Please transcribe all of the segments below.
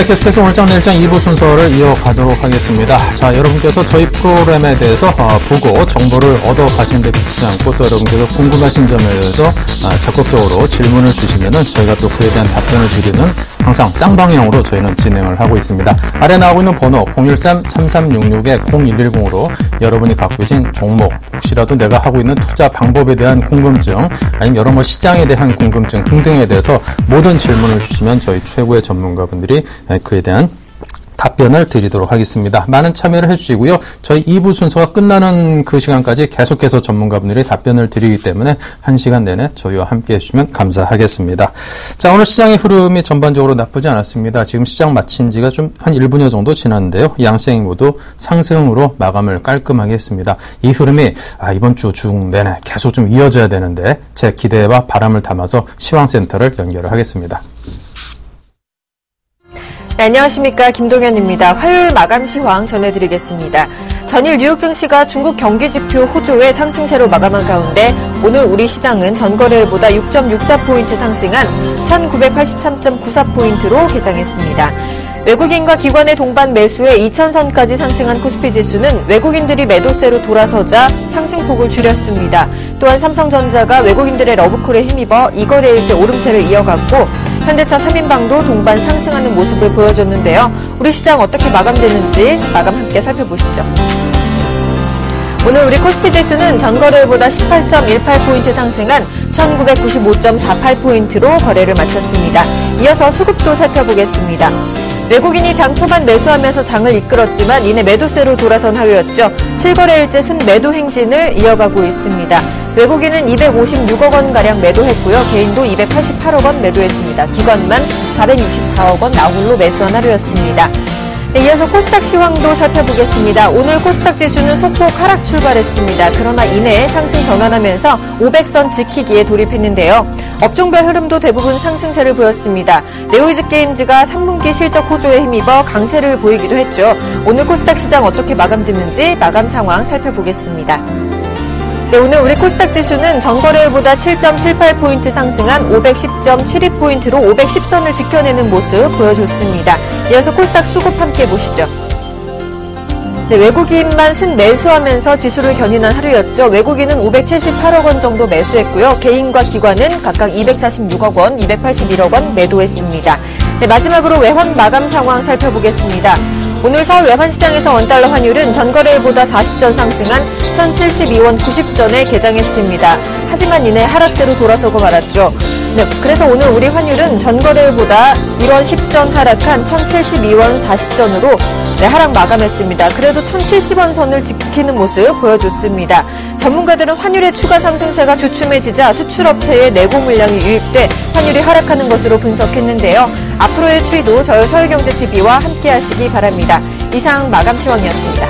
계속해서 오늘 장 내일장 2부 순서를 이어가도록 하겠습니다. 자, 여러분께서 저희 프로그램에 대해서 보고 정보를 얻어 가시는 데 그치지 않고 또 여러분께서 궁금하신 점에 대해서 적극적으로 질문을 주시면은 저희가 또 그에 대한 답변을 드리는 항상 쌍방향으로 저희는 진행을 하고 있습니다. 아래 나오고 있는 번호 013-3366-0110으로 여러분이 갖고 계신 종목, 혹시라도 내가 하고 있는 투자 방법에 대한 궁금증, 아니면 여러 시장에 대한 궁금증 등등에 대해서 모든 질문을 주시면 저희 최고의 전문가분들이 그에 대한 답변을 드리도록 하겠습니다. 많은 참여를 해주시고요. 저희 2부 순서가 끝나는 그 시간까지 계속해서 전문가분들이 답변을 드리기 때문에 1시간 내내 저희와 함께 해주시면 감사하겠습니다. 자, 오늘 시장의 흐름이 전반적으로 나쁘지 않았습니다. 지금 시장 마친 지가 좀 한 1분여 정도 지났는데요. 양시장이 모두 상승으로 마감을 깔끔하게 했습니다. 이 흐름이 이번 주 중 내내 계속 좀 이어져야 되는데 제 기대와 바람을 담아서 시황센터를 연결을 하겠습니다. 네, 안녕하십니까, 김동현입니다. 화요일 마감 시황 전해드리겠습니다. 전일 뉴욕 증시가 중국 경기지표 호조의 상승세로 마감한 가운데 오늘 우리 시장은 전거래일보다 6.64포인트 상승한 1983.94포인트로 개장했습니다. 외국인과 기관의 동반 매수에 2000선까지 상승한 코스피 지수는 외국인들이 매도세로 돌아서자 상승폭을 줄였습니다. 또한 삼성전자가 외국인들의 러브콜에 힘입어 이거래일 때 오름세를 이어갔고 현대차 3인방도 동반 상승하는 모습을 보여줬는데요. 우리 시장 어떻게 마감되는지 마감 함께 살펴보시죠. 오늘 우리 코스피 지수는 전거래일보다 18.18포인트 상승한 1995.48포인트로 거래를 마쳤습니다. 이어서 수급도 살펴보겠습니다. 외국인이 장 초반 매수하면서 장을 이끌었지만 이내 매도세로 돌아선 하루였죠. 7거래일째 순매도 행진을 이어가고 있습니다. 외국인은 256억 원가량 매도했고요. 개인도 288억 원 매도했습니다. 기관만 464억 원 나홀로 매수한 하루였습니다. 네, 이어서 코스닥 시황도 살펴보겠습니다. 오늘 코스닥 지수는 소폭 하락 출발했습니다. 그러나 이내에 상승 전환하면서 500선 지키기에 돌입했는데요. 업종별 흐름도 대부분 상승세를 보였습니다. 네오이즈게임즈가 3분기 실적 호조에 힘입어 강세를 보이기도 했죠. 오늘 코스닥 시장 어떻게 마감됐는지 마감 상황 살펴보겠습니다. 네, 오늘 우리 코스닥 지수는 전거래일보다 7.78포인트 상승한 510.72포인트로 510선을 지켜내는 모습 보여줬습니다. 이어서 코스닥 수급 함께 보시죠. 네, 외국인만 순매수하면서 지수를 견인한 하루였죠. 외국인은 578억 원 정도 매수했고요. 개인과 기관은 각각 246억 원, 281억 원 매도했습니다. 네, 마지막으로 외환 마감 상황 살펴보겠습니다. 오늘 서울 외환시장에서 원달러 환율은 전거래일보다 40전 상승한 1072원 90전에 개장했습니다. 하지만 이내 하락세로 돌아서고 말았죠. 네, 그래서 오늘 우리 환율은 전거래일보다 1원 10전 하락한 1072원 40전으로 하락 마감했습니다. 그래도 1070원 선을 지키는 모습 보여줬습니다. 전문가들은 환율의 추가 상승세가 주춤해지자 수출업체의 내고 물량이 유입돼 환율이 하락하는 것으로 분석했는데요. 앞으로의 추이도 저희 서울경제TV와 함께 하시기 바랍니다. 이상 마감 시황이었습니다.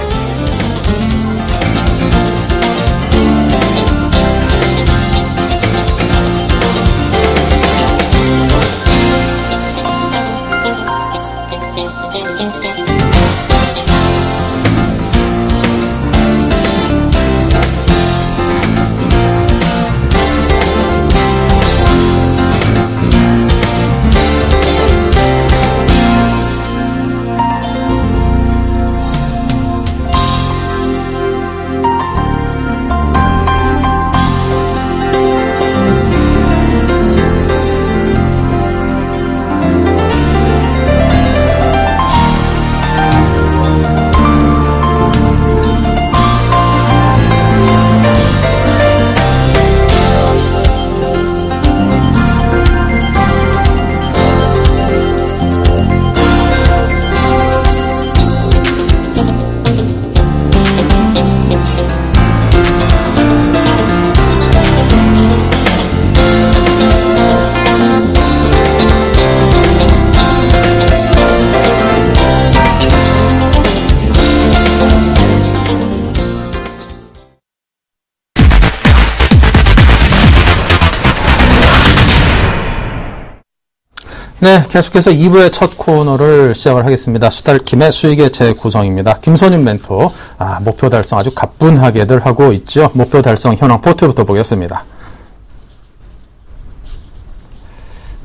네, 계속해서 2부의 첫 코너를 시작을 하겠습니다. 수달킴의 수익의 재구성입니다. 김선윤 멘토, 목표 달성 아주 가뿐하게들 하고 있죠. 목표 달성 현황 포트부터 보겠습니다.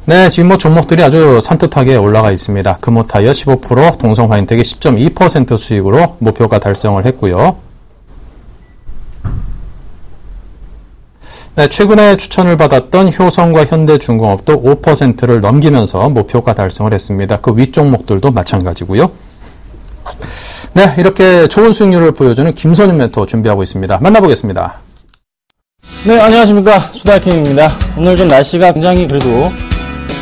네, 지금 종목들이 아주 산뜻하게 올라가 있습니다. 금호타이어 15%, 동성화인텍이 10.2% 수익으로 목표가 달성을 했고요. 네, 최근에 추천을 받았던 효성과 현대중공업도 5%를 넘기면서 목표가 달성을 했습니다. 그 윗종목들도 마찬가지고요. 네, 이렇게 좋은 수익률을 보여주는 김선윤 멘토 준비하고 있습니다. 만나보겠습니다. 네, 안녕하십니까. 수다킹입니다. 오늘 좀 날씨가 굉장히 그래도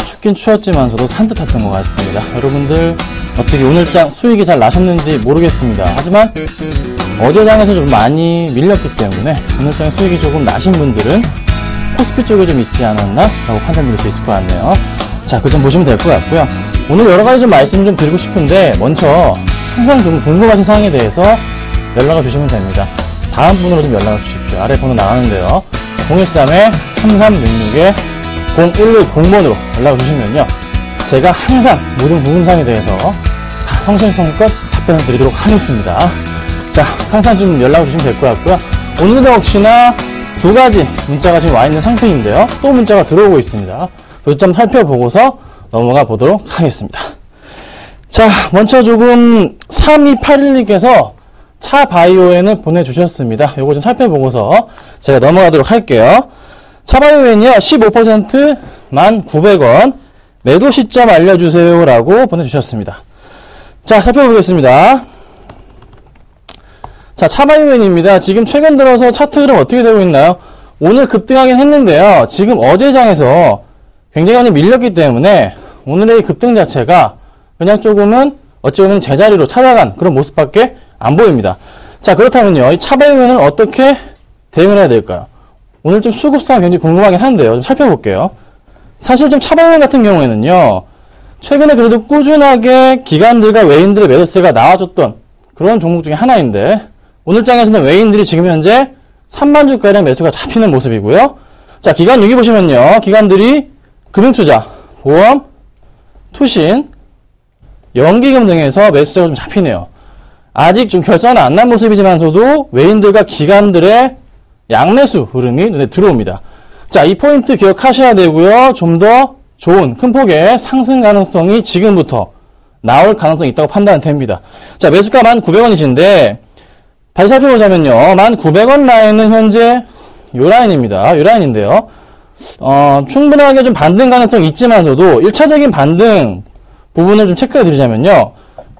춥긴 추웠지만서도 산뜻했던 것 같습니다. 여러분들 어떻게 오늘장 수익이 잘 나셨는지 모르겠습니다. 하지만 어제 장에서 좀 많이 밀렸기 때문에 오늘장에 수익이 조금 나신 분들은 코스피 쪽에 좀 있지 않았나? 라고 판단드릴 수 있을 것 같네요. 자, 그 점 보시면 될 것 같고요. 오늘 여러 가지 좀 말씀 좀 드리고 싶은데 먼저 항상 좀 궁금하신 사항에 대해서 연락을 주시면 됩니다. 다음 분으로 좀 연락을 주십시오. 아래 번호 나가는데요. 013-3366-0110번으로 연락을 주시면요. 제가 항상 모든 궁금사항에 대해서 다 성심성의껏 답변을 드리도록 하겠습니다. 자, 항상 좀 연락을 주시면 될 것 같고요. 오늘도 역시나 두 가지 문자가 지금 와 있는 상태인데요. 또 문자가 들어오고 있습니다. 그래서 좀 살펴보고서 넘어가 보도록 하겠습니다. 자, 먼저 조금 3281님께서 차바이오엔을 보내주셨습니다. 요거 좀 살펴보고서 제가 넘어가도록 할게요. 차바이오엔이요, 15% 1,900원, 매도 시점 알려주세요 라고 보내주셨습니다. 자, 살펴보겠습니다. 자, 차바이오엔입니다. 지금 최근 들어서 차트 흐름 어떻게 되고 있나요? 오늘 급등하긴 했는데요. 지금 어제 장에서 굉장히 많이 밀렸기 때문에 오늘의 급등 자체가 그냥 조금은 어찌 보면 제자리로 찾아간 그런 모습밖에 안 보입니다. 자, 그렇다면요, 이 차바이오엔을 어떻게 대응을 해야 될까요? 오늘 좀 수급상 굉장히 궁금하긴 한데요. 좀 살펴볼게요. 사실 좀 차바이오엔 같은 경우에는요, 최근에 그래도 꾸준하게 기관들과 외인들의 매도세가 나와줬던 그런 종목 중에 하나인데, 오늘 장에서는 외인들이 지금 현재 3만 주가량 매수가 잡히는 모습이고요. 자, 기관 여기 보시면요, 기관들이 금융투자, 보험, 투신, 연기금 등에서 매수세가 좀 잡히네요. 아직 좀 결산은 안 난 모습이지만서도 외인들과 기관들의 양매수 흐름이 눈에 들어옵니다. 자, 이 포인트 기억하셔야 되고요. 좀 더 좋은 큰 폭의 상승 가능성이 지금부터 나올 가능성이 있다고 판단됩니다. 자, 매수가 1,900원이신데 다시 살펴보자면요. 1,900원 라인은 현재 요 라인입니다. 요 라인인데요. 충분하게 좀 반등 가능성이 있지만서도 1차적인 반등 부분을 좀 체크해 드리자면요.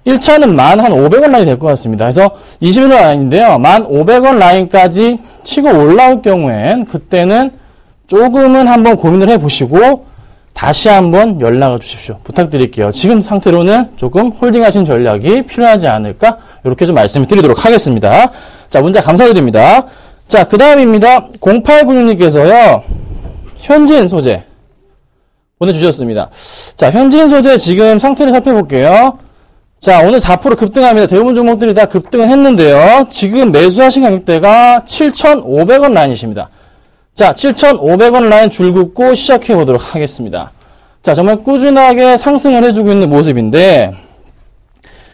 1차는 1,500원 라인이 될 것 같습니다. 그래서 21원 라인인데요. 1,500원 라인까지 치고 올라올 경우엔 그때는 조금은 한번 고민을 해보시고 다시 한번 연락을 주십시오. 부탁드릴게요. 지금 상태로는 조금 홀딩하신 전략이 필요하지 않을까? 이렇게 좀 말씀을 드리도록 하겠습니다. 자, 문자 감사드립니다. 자, 그 다음입니다. 0896님께서요. 현진 소재 보내주셨습니다. 자, 현진 소재 지금 상태를 살펴볼게요. 자, 오늘 4% 급등합니다. 대부분 종목들이 다 급등을 했는데요. 지금 매수하신 가격대가 7,500원 라인이십니다. 자, 7,500원 라인 줄 긋고 시작해 보도록 하겠습니다. 자, 정말 꾸준하게 상승을 해주고 있는 모습인데,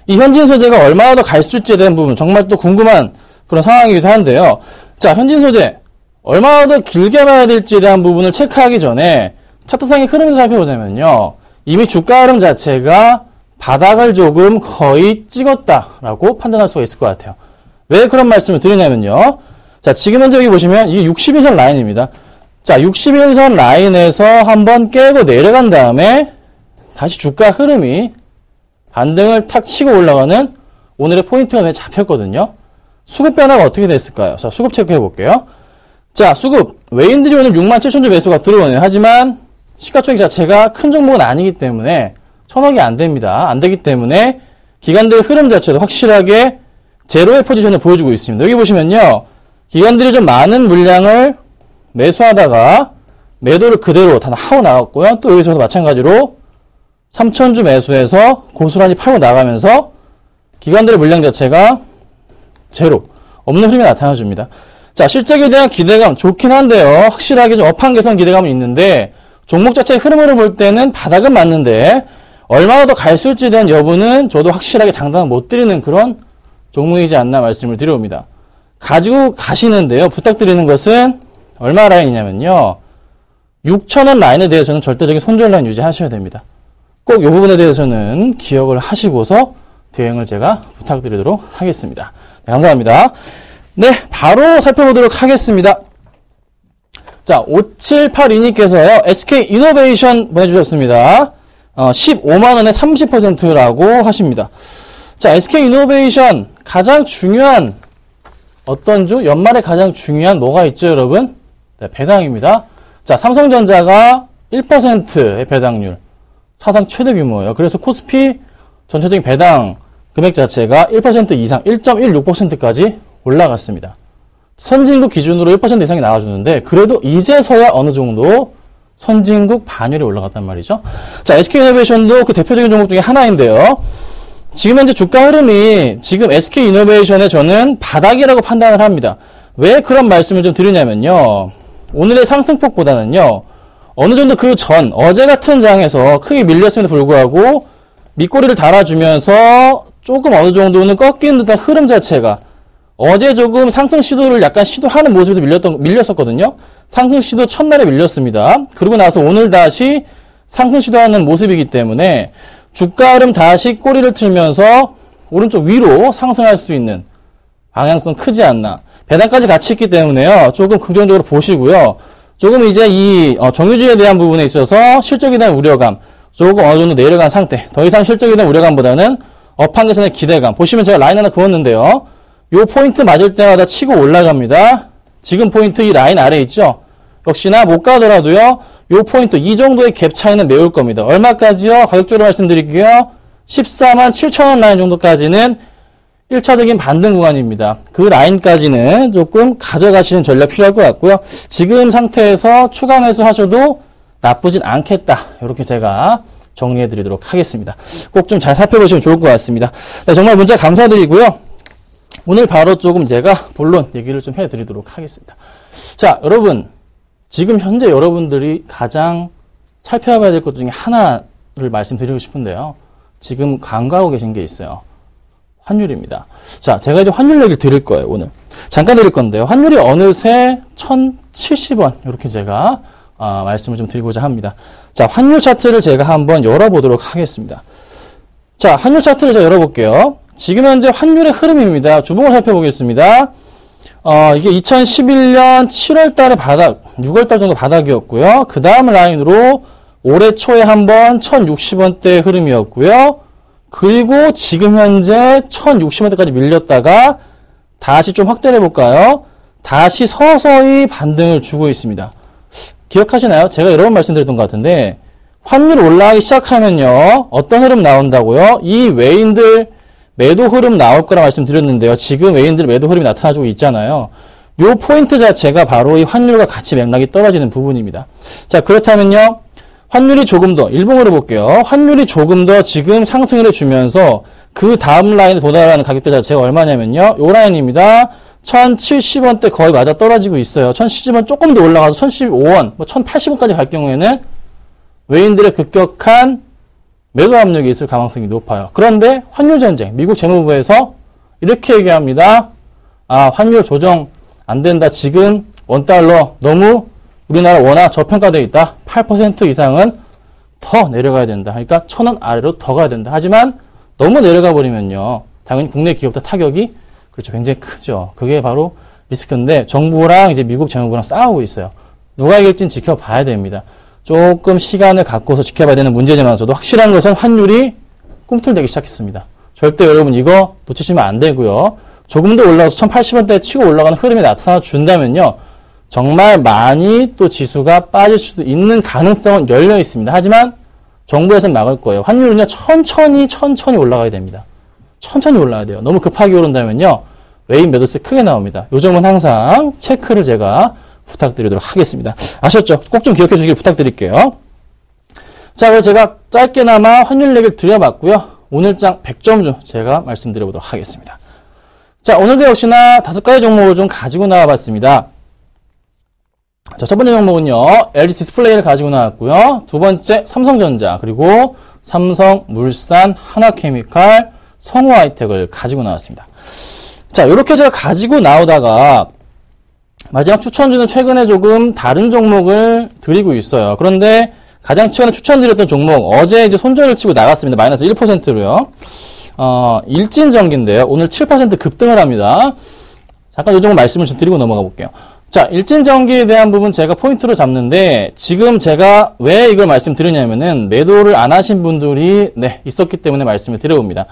이 현진 소재가 얼마나 더 갈 수 있지에 대한 부분, 정말 또 궁금한 그런 상황이기도 한데요. 자, 현진 소재, 얼마나 더 길게 봐야 될지에 대한 부분을 체크하기 전에, 차트상의 흐름을 살펴보자면요. 이미 주가 흐름 자체가 바닥을 조금 거의 찍었다라고 판단할 수가 있을 것 같아요. 왜 그런 말씀을 드리냐면요. 자, 지금 현재 여기 보시면 이게 60일선 라인입니다. 자, 60일선 라인에서 한번 깨고 내려간 다음에 다시 주가 흐름이 반등을 탁 치고 올라가는 오늘의 포인트가 잡혔거든요. 수급 변화가 어떻게 됐을까요? 자, 수급 체크해 볼게요. 자, 수급. 외인들이 오늘 67,000주 매수가 들어오네요. 하지만 시가총액 자체가 큰 종목은 아니기 때문에 1,000억이 안 됩니다. 안 되기 때문에 기관들의 흐름 자체도 확실하게 제로의 포지션을 보여주고 있습니다. 여기 보시면요. 기관들이 좀 많은 물량을 매수하다가 매도를 그대로 다 하고 나갔고요. 또 여기서도 마찬가지로 3,000주 매수해서 고스란히 팔고 나가면서 기관들의 물량 자체가 제로, 없는 흐름이 나타나줍니다. 자, 실적에 대한 기대감 좋긴 한데요. 확실하게 좀 업황 개선 기대감은 있는데 종목 자체의 흐름으로 볼 때는 바닥은 맞는데 얼마나 더 갈 수 있을지에 대한 여부는 저도 확실하게 장담을 못 드리는 그런 종목이지 않나 말씀을 드려옵니다. 가지고 가시는데요. 부탁드리는 것은 얼마 라인이냐면요. 6,000원 라인에 대해서는 절대적인 손절 라인 유지하셔야 됩니다. 꼭 이 부분에 대해서는 기억을 하시고서 대응을 제가 부탁드리도록 하겠습니다. 네, 감사합니다. 네, 바로 살펴보도록 하겠습니다. 자, 5782님께서요, SK 이노베이션 보내주셨습니다. 15만원에 30%라고 하십니다. 자, SK 이노베이션 가장 중요한 어떤 주? 연말에 가장 중요한 뭐가 있죠, 여러분? 네, 배당입니다. 자, 삼성전자가 1%의 배당률. 사상 최대 규모예요. 그래서 코스피 전체적인 배당 금액 자체가 1% 이상, 1.16%까지 올라갔습니다. 선진국 기준으로 1% 이상이 나와주는데, 그래도 이제서야 어느 정도 선진국 반열이 올라갔단 말이죠. 자, SK이노베이션도 그 대표적인 종목 중에 하나인데요. 지금 현재 주가 흐름이 지금 SK이노베이션의 저는 바닥이라고 판단을 합니다. 왜 그런 말씀을 좀 드리냐면요. 오늘의 상승폭보다는요. 어느 정도 그 전, 어제 같은 장에서 크게 밀렸음에도 불구하고 밑꼬리를 달아주면서 조금 어느 정도는 꺾이는 듯한 흐름 자체가 어제 조금 상승 시도를 약간 시도하는 모습에서 밀렸었거든요. 상승 시도 첫날에 밀렸습니다. 그러고 나서 오늘 다시 상승 시도하는 모습이기 때문에 주가 흐름 다시 꼬리를 틀면서 오른쪽 위로 상승할 수 있는 방향성 크지 않나. 배당까지 같이 있기 때문에요. 조금 긍정적으로 보시고요. 조금 이제 이 정유주에 대한 부분에 있어서 실적에 대한 우려감, 조금 어느 정도 내려간 상태. 더 이상 실적에 대한 우려감보다는 업황 개선의 기대감. 보시면 제가 라인 하나 그었는데요. 요 포인트 맞을 때마다 치고 올라갑니다. 지금 포인트 이 라인 아래 있죠? 역시나 못 가더라도요. 요 포인트 이 정도의 갭 차이는 메울 겁니다. 얼마까지요? 가격적으로 말씀드릴게요. 14만 7천원 라인 정도까지는 1차적인 반등 구간입니다. 그 라인까지는 조금 가져가시는 전략 필요할 것 같고요. 지금 상태에서 추가 매수 하셔도 나쁘진 않겠다. 이렇게 제가 정리해 드리도록 하겠습니다. 꼭 좀 잘 살펴보시면 좋을 것 같습니다. 네, 정말 문자 감사드리고요. 오늘 바로 조금 제가 본론 얘기를 좀 해드리도록 하겠습니다. 자, 여러분. 지금 현재 여러분들이 가장 살펴봐야 될 것 중에 하나를 말씀드리고 싶은데요. 지금 간과하고 계신 게 있어요. 환율입니다. 자, 제가 이제 환율 얘기를 드릴 거예요, 오늘. 잠깐 드릴 건데요. 환율이 어느새 1,070원, 이렇게 제가, 말씀을 좀 드리고자 합니다. 자, 환율 차트를 제가 한번 열어보도록 하겠습니다. 자, 환율 차트를 제가 열어볼게요. 지금 현재 환율의 흐름입니다. 주봉을 살펴보겠습니다. 이게 2011년 7월 달에 바닥, 6월 달 정도 바닥이었고요. 그 다음 라인으로 올해 초에 한번 1,060원대 흐름이었고요. 그리고 지금 현재 1,060원대까지 밀렸다가 다시 좀 확대를 해볼까요? 다시 서서히 반등을 주고 있습니다. 기억하시나요? 제가 여러 번 말씀드렸던 것 같은데 환율 올라가기 시작하면요. 어떤 흐름 나온다고요? 이 외인들 매도 흐름 나올 거라 말씀드렸는데요. 지금 외인들 매도 흐름이 나타나고 있잖아요. 요 포인트 자체가 바로 이 환율과 같이 맥락이 떨어지는 부분입니다. 자, 그렇다면요. 환율이 조금 더, 일봉으로 볼게요. 환율이 조금 더 지금 상승을 해주면서 그 다음 라인에 도달하는 가격대 자체가 얼마냐면요. 요 라인입니다. 1,070원대 거의 맞아 떨어지고 있어요. 1,070원 조금 더 올라가서 1,015원, 1,080원까지 갈 경우에는 외인들의 급격한 매도 압력이 있을 가능성이 높아요. 그런데 환율 전쟁, 미국 재무부에서 이렇게 얘기합니다. 환율 조정 안 된다. 지금 원달러 너무 우리나라 워낙 저평가되어 있다. 8% 이상은 더 내려가야 된다. 그러니까 1,000원 아래로 더 가야 된다. 하지만 너무 내려가 버리면요. 당연히 국내 기업들 타격이 그렇죠. 굉장히 크죠. 그게 바로 리스크인데 정부랑 이제 미국 재무부랑 싸우고 있어요. 누가 이길지는 지켜봐야 됩니다. 조금 시간을 갖고서 지켜봐야 되는 문제지만서도 확실한 것은 환율이 꿈틀대기 시작했습니다. 절대 여러분 이거 놓치시면 안 되고요. 조금 더 올라가서 1,080원대 치고 올라가는 흐름이 나타나 준다면요. 정말 많이 또 지수가 빠질 수도 있는 가능성은 열려 있습니다. 하지만 정부에서는 막을 거예요. 환율은요. 천천히 올라가야 됩니다. 천천히 올라야 돼요. 너무 급하게 오른다면요. 외인 매도세 크게 나옵니다. 요 점은 항상 체크를 제가 부탁드리도록 하겠습니다. 아셨죠? 꼭 좀 기억해 주시길 부탁드릴게요. 자, 그래서 제가 짧게나마 환율 얘기를 드려봤고요. 오늘장 100점주 제가 말씀드려보도록 하겠습니다. 자, 오늘도 역시나 5가지 종목을 좀 가지고 나와봤습니다. 자, 첫 번째 종목은요. LG 디스플레이를 가지고 나왔고요. 두 번째 삼성전자, 그리고 삼성물산, 하나케미칼, 성우하이텍을 가지고 나왔습니다. 자, 이렇게 제가 가지고 나오다가 마지막 추천주는 최근에 조금 다른 종목을 드리고 있어요. 그런데 가장 최근에 추천드렸던 종목, 어제 이제 손절을 치고 나갔습니다. 마이너스 1%로요. 일진전기인데요. 오늘 7% 급등을 합니다. 잠깐 이 종목 말씀을 좀 드리고 넘어가 볼게요. 자, 일진전기에 대한 부분 제가 포인트로 잡는데, 지금 제가 왜 이걸 말씀드리냐면은, 매도를 안 하신 분들이, 있었기 때문에 말씀을 드려봅니다.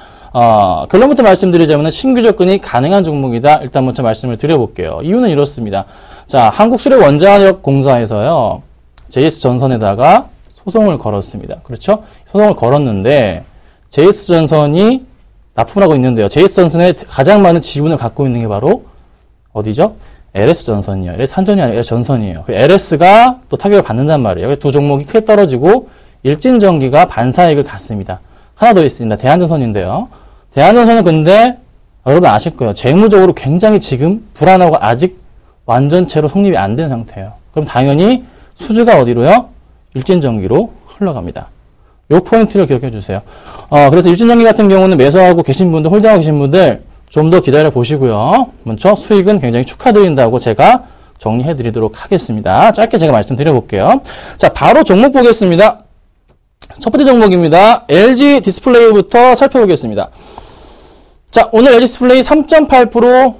결론부터 말씀드리자면은, 신규 접근이 가능한 종목이다. 일단 먼저 말씀을 드려볼게요. 이유는 이렇습니다. 자, 한국수력원자력공사에서요, JS전선에다가 소송을 걸었습니다. 그렇죠? 소송을 걸었는데, JS전선이 납품을 하고 있는데요. JS전선에 가장 많은 지분을 갖고 있는 게 바로, 어디죠? LS전선이요. LS산전이 아니라 LS전선이에요. LS가 또 타격을 받는단 말이에요. 그래서 두 종목이 크게 떨어지고 일진전기가 반사익을 갖습니다. 하나 더 있습니다. 대한전선인데요. 대한전선은 근데 여러분 아실 거예요. 재무적으로 굉장히 지금 불안하고 아직 완전체로 성립이 안 된 상태예요. 그럼 당연히 수주가 어디로요? 일진전기로 흘러갑니다. 요 포인트를 기억해 주세요. 그래서 일진전기 같은 경우는 매수하고 계신 분들, 홀딩하고 계신 분들 좀 더 기다려 보시고요. 먼저 수익은 굉장히 축하드린다고 제가 정리해 드리도록 하겠습니다. 짧게 제가 말씀드려 볼게요. 자, 바로 종목 보겠습니다. 첫 번째 종목입니다. LG 디스플레이부터 살펴보겠습니다. 자, 오늘 LG 디스플레이 3.8%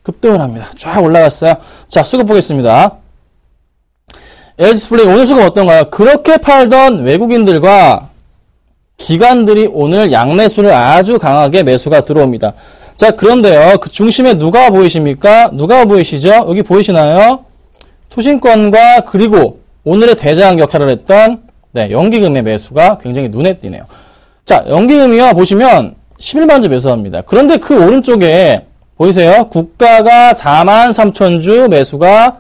급등을 합니다. 쫙 올라갔어요. 자, 수급 보겠습니다. LG 디스플레이 오늘 수급 어떤가요? 그렇게 팔던 외국인들과 기관들이 오늘 양매수를 아주 강하게 매수가 들어옵니다. 자, 그런데요, 그 중심에 누가 보이십니까? 누가 보이시죠? 여기 보이시나요? 투신권과 그리고 오늘의 대장 역할을 했던 연기금의 매수가 굉장히 눈에 띄네요. 자, 연기금이요, 보시면 11만주 매수합니다. 그런데 그 오른쪽에 보이세요? 국가가 43,000주 매수가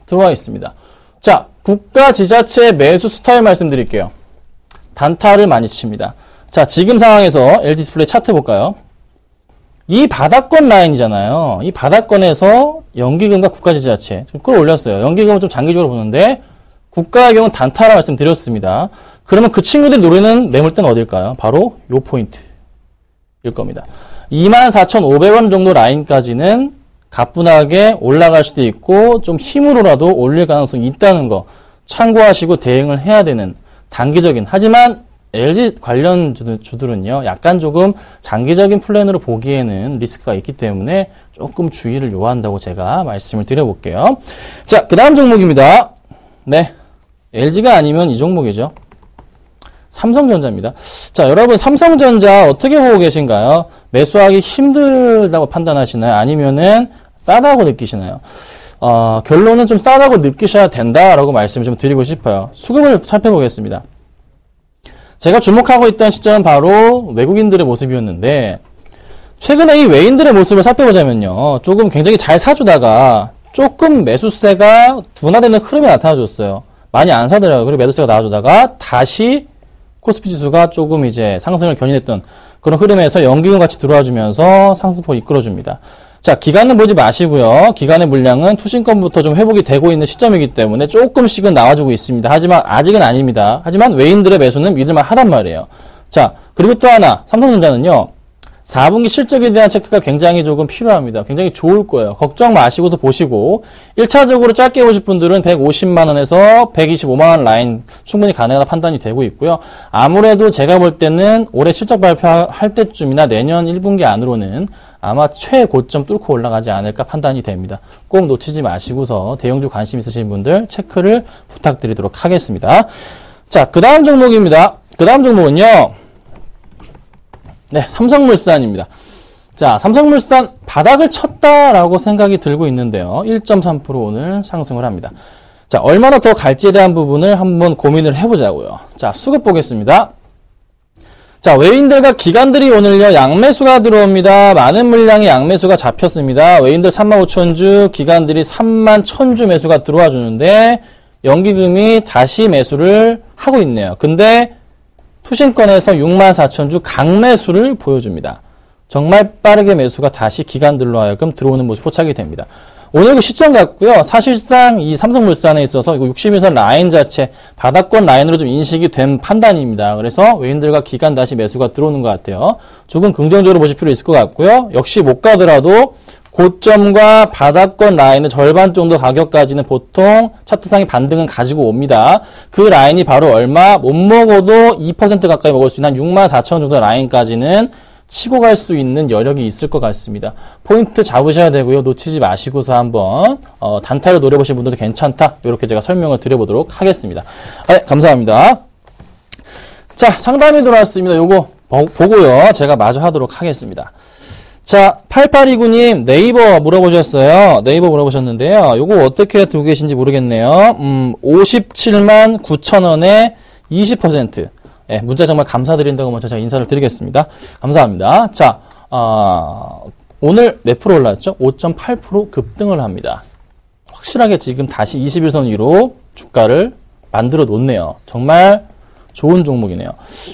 들어와 있습니다. 자, 국가 지자체 매수 스타일 말씀드릴게요. 단타를 많이 칩니다. 자, 지금 상황에서 LG 디스플레이 차트 볼까요? 이 바닥권 라인이잖아요. 이 바닥권에서 연기금과 국가지자체 좀 끌어올렸어요. 연기금은 좀 장기적으로 보는데 국가의 경우는 단타라 말씀드렸습니다. 그러면 그 친구들이 노리는 매물대는 어딜까요? 바로 요 포인트일 겁니다. 24,500원 정도 라인까지는 가뿐하게 올라갈 수도 있고 좀 힘으로라도 올릴 가능성이 있다는 거 참고하시고 대응을 해야 되는 단기적인, 하지만 LG 관련 주들은요, 약간 조금 장기적인 플랜으로 보기에는 리스크가 있기 때문에 조금 주의를 요한다고 제가 말씀을 드려볼게요. 자, 그 다음 종목입니다. LG가 아니면 이 종목이죠. 삼성전자입니다. 자, 여러분 삼성전자 어떻게 보고 계신가요? 매수하기 힘들다고 판단하시나요? 아니면은 싸다고 느끼시나요? 결론은 좀 싸다고 느끼셔야 된다라고 말씀을 좀 드리고 싶어요. 수급을 살펴보겠습니다. 제가 주목하고 있던 시점은 바로 외국인들의 모습이었는데, 최근에 이 외인들의 모습을 살펴보자면요, 조금 굉장히 잘 사주다가 조금 매수세가 둔화되는 흐름이 나타나줬어요. 많이 안 사더라고요. 그리고 매도세가 나와주다가 다시 코스피 지수가 조금 이제 상승을 견인했던 그런 흐름에서 연기금 같이 들어와주면서 상승폭을 이끌어줍니다. 자, 기간은 보지 마시고요. 기간의 물량은 투신권부터 좀 회복이 되고 있는 시점이기 때문에 조금씩은 나와주고 있습니다. 하지만 아직은 아닙니다. 하지만 외인들의 매수는 믿을만 하단 말이에요. 자, 그리고 또 하나, 삼성전자는요, 4분기 실적에 대한 체크가 굉장히 조금 필요합니다. 굉장히 좋을 거예요. 걱정 마시고서 보시고 1차적으로 짧게 보실 분들은 150만원에서 125만원 라인 충분히 가능하다 판단이 되고 있고요. 아무래도 제가 볼 때는 올해 실적 발표할 때쯤이나 내년 1분기 안으로는 아마 최고점 뚫고 올라가지 않을까 판단이 됩니다. 꼭 놓치지 마시고서 대형주 관심 있으신 분들 체크를 부탁드리도록 하겠습니다. 자, 그 다음 종목입니다. 그 다음 종목은요, 삼성물산입니다. 자, 삼성물산 바닥을 쳤다라고 생각이 들고 있는데요. 1.3% 오늘 상승을 합니다. 자, 얼마나 더 갈지에 대한 부분을 한번 고민을 해보자고요. 자, 수급 보겠습니다. 자, 외인들과 기관들이 오늘요, 양매수가 들어옵니다. 많은 물량의 양매수가 잡혔습니다. 외인들 35,000주, 기관들이 31,000주 매수가 들어와 주는데, 연기금이 다시 매수를 하고 있네요. 근데, 투신권에서 64,000주 강매수를 보여줍니다. 정말 빠르게 매수가 다시 기관들로 하여금 들어오는 모습 포착이 됩니다. 오늘 그 시점 같고요. 사실상 이 삼성물산에 있어서 이거 60일선 라인 자체 바닥권 라인으로 좀 인식이 된 판단입니다. 그래서 외인들과 기관 다시 매수가 들어오는 것 같아요. 조금 긍정적으로 보실 필요 있을 것 같고요. 역시 못 가더라도 고점과 바닥권 라인의 절반 정도 가격까지는 보통 차트상의 반등은 가지고 옵니다. 그 라인이 바로 얼마? 못 먹어도 2% 가까이 먹을 수 있는 한 64,000원 정도 라인까지는 치고 갈 수 있는 여력이 있을 것 같습니다. 포인트 잡으셔야 되고요. 놓치지 마시고서 한번 단타를 노려보신 분들도 괜찮다. 이렇게 제가 설명을 드려보도록 하겠습니다. 네, 감사합니다. 자, 상담이 들어왔습니다. 요거 보고요. 제가 마저 하도록 하겠습니다. 자, 8829님 네이버 물어보셨어요. 네이버 물어보셨는데요. 요거 어떻게 두고 계신지 모르겠네요. 57만 9천원에 20%. 예, 문자 정말 감사드린다고 먼저 제가 인사를 드리겠습니다. 감사합니다. 자, 오늘 몇 프로 올랐죠? 5.8% 급등을 합니다. 확실하게 지금 다시 21선 위로 주가를 만들어 놓네요. 정말 좋은 종목이네요.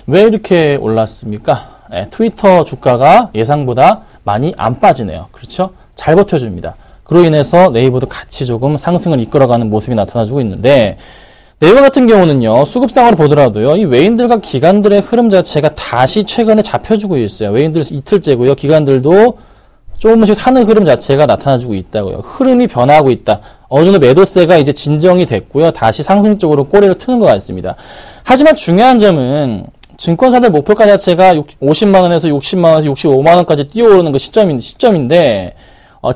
왜 이렇게 올랐습니까? 예, 트위터 주가가 예상보다 많이 안 빠지네요. 그렇죠? 잘 버텨줍니다. 그로 인해서 네이버도 같이 조금 상승을 이끌어가는 모습이 나타나주고 있는데, 네이버 같은 경우는요, 수급상으로 보더라도요, 이 외인들과 기관들의 흐름 자체가 다시 최근에 잡혀주고 있어요. 외인들 이틀째고요, 기관들도 조금씩 사는 흐름 자체가 나타나주고 있다고요. 흐름이 변화하고 있다. 어느 정도 매도세가 이제 진정이 됐고요, 다시 상승적으로 꼬리를 트는 것 같습니다. 하지만 중요한 점은 증권사들 목표가 자체가 50만원에서 60만원에서 65만원까지 뛰어오르는 그 시점인데,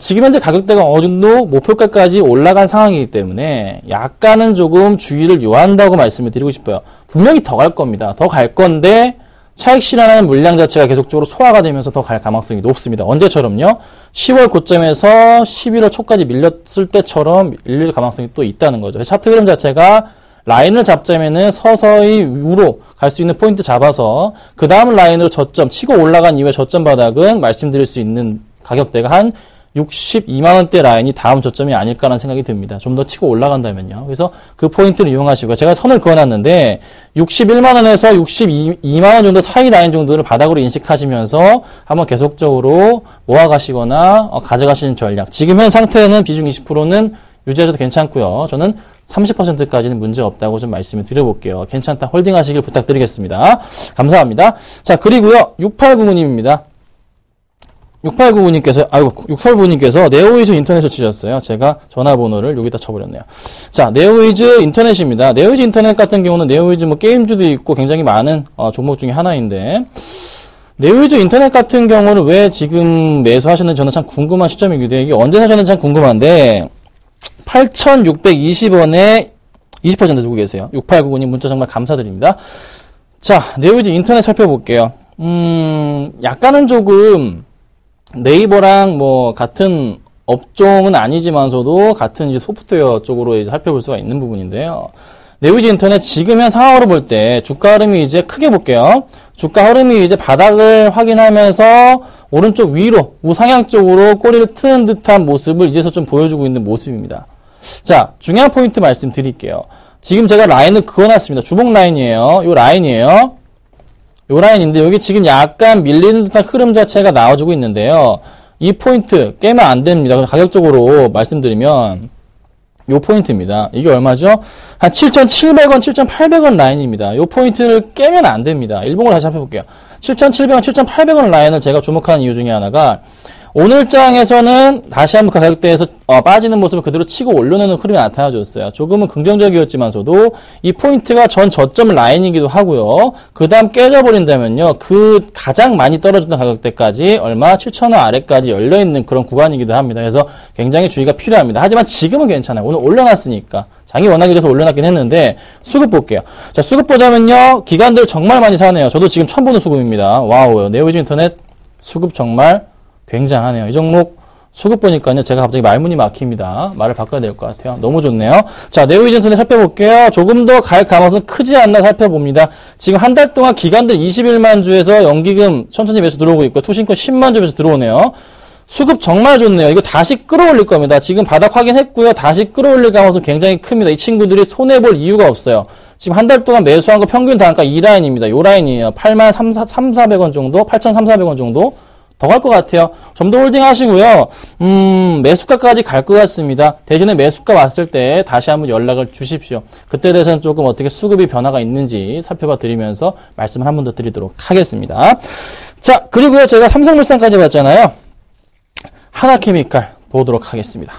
지금 현재 가격대가 어느 정도 목표가까지 올라간 상황이기 때문에 약간은 조금 주의를 요한다고 말씀을 드리고 싶어요. 분명히 더 갈 겁니다. 더 갈 건데 차익 실현하는 물량 자체가 계속적으로 소화가 되면서 더 갈 가능성이 높습니다. 언제처럼요? 10월 고점에서 11월 초까지 밀렸을 때처럼 밀릴 가능성이 또 있다는 거죠. 차트 흐름 자체가 라인을 잡자면은 서서히 위로 갈 수 있는 포인트 잡아서 그 다음 라인으로 저점 치고 올라간 이후에 저점 바닥은 말씀드릴 수 있는 가격대가 한 62만원대 라인이 다음 저점이 아닐까라는 생각이 듭니다. 좀 더 치고 올라간다면요. 그래서 그 포인트를 이용하시고요. 제가 선을 그어놨는데 61만원에서 62만원 정도 사이 라인 정도를 바닥으로 인식하시면서 한번 계속적으로 모아가시거나 가져가시는 전략. 지금 현 상태는 비중 20%는 유지하셔도 괜찮고요. 저는 30%까지는 문제 없다고 좀 말씀을 드려볼게요. 괜찮다. 홀딩 하시길 부탁드리겠습니다. 감사합니다. 자, 그리고요. 6899님입니다. 6899님께서 네오위즈 인터넷을 치셨어요. 제가 전화번호를 여기다 쳐버렸네요. 자, 네오위즈 인터넷입니다. 네오위즈 인터넷 같은 경우는 네오위즈 뭐 게임주도 있고 굉장히 많은 종목 중에 하나인데, 네오위즈 인터넷 같은 경우는 왜 지금 매수하셨는지 저는 참 궁금한 시점이기도 해요. 이게 언제 사셨는지 참 궁금한데, 8,620원에 20% 주고 계세요. 6899님 문자 정말 감사드립니다. 자, 네오위즈 인터넷 살펴볼게요. 약간은 조금 네이버랑 뭐 같은 업종은 아니지만서도 같은 이제 소프트웨어 쪽으로 이제 살펴볼 수가 있는 부분인데요. 네오위즈 인터넷 지금 현 상황으로 볼 때 주가 흐름이 이제 크게 볼게요. 주가 흐름이 이제 바닥을 확인하면서 오른쪽 위로 우상향 쪽으로 꼬리를 트는 듯한 모습을 이제서 좀 보여주고 있는 모습입니다. 자, 중요한 포인트 말씀드릴게요. 지금 제가 라인을 그어놨습니다. 주봉 라인이에요. 요 라인이에요. 요 라인인데 여기 지금 약간 밀리는 듯한 흐름 자체가 나와주고 있는데요. 이 포인트 깨면 안 됩니다. 가격적으로 말씀드리면 요 포인트입니다. 이게 얼마죠? 한 7,700원, 7,800원 라인입니다. 요 포인트를 깨면 안 됩니다. 일봉으로 다시 살펴볼게요. 7,700원, 7,800원 라인을 제가 주목하는 이유 중에 하나가 오늘 장에서는 다시 한번 그 가격대에서 빠지는 모습을 그대로 치고 올려내는 흐름이 나타나줬어요. 조금은 긍정적이었지만서도 이 포인트가 전 저점 라인이기도 하고요. 그 다음 깨져버린다면요. 그 가장 많이 떨어졌던 가격대까지 얼마? 7,000원 아래까지 열려있는 그런 구간이기도 합니다. 그래서 굉장히 주의가 필요합니다. 하지만 지금은 괜찮아요. 오늘 올려놨으니까. 장이 워낙에 돼서 올려놨긴 했는데 수급 볼게요. 자, 수급 보자면요. 기관들 정말 많이 사네요. 저도 지금 처음 보는 수급입니다. 와우. 네오위즈 인터넷 수급 정말 굉장하네요. 이 종목 수급 보니까요. 제가 갑자기 말문이 막힙니다. 말을 바꿔야 될 것 같아요. 너무 좋네요. 자, 네오위즈 인터넷 살펴볼게요. 조금 더 갈 가능성은 크지 않나 살펴봅니다. 지금 한 달 동안 기관들 21만 주에서 연기금 천천히 매수 들어오고 있고 투신권 10만 주 매수 들어오네요. 수급 정말 좋네요. 이거 다시 끌어올릴 겁니다. 지금 바닥 확인했고요. 다시 끌어올릴 가능성은 굉장히 큽니다. 이 친구들이 손해볼 이유가 없어요. 지금 한 달 동안 매수한 거 평균 단가 이 라인입니다. 요 라인이에요. 83,400원 정도, 8,300원 정도 더 갈 것 같아요. 좀 더 홀딩 하시고요. 매수가까지 갈 것 같습니다. 대신에 매수가 왔을 때 다시 한번 연락을 주십시오. 그때 대해서는 조금 어떻게 수급이 변화가 있는지 살펴봐 드리면서 말씀을 한 번 더 드리도록 하겠습니다. 자, 그리고요. 제가 삼성물산까지 봤잖아요. 하나케미칼 보도록 하겠습니다.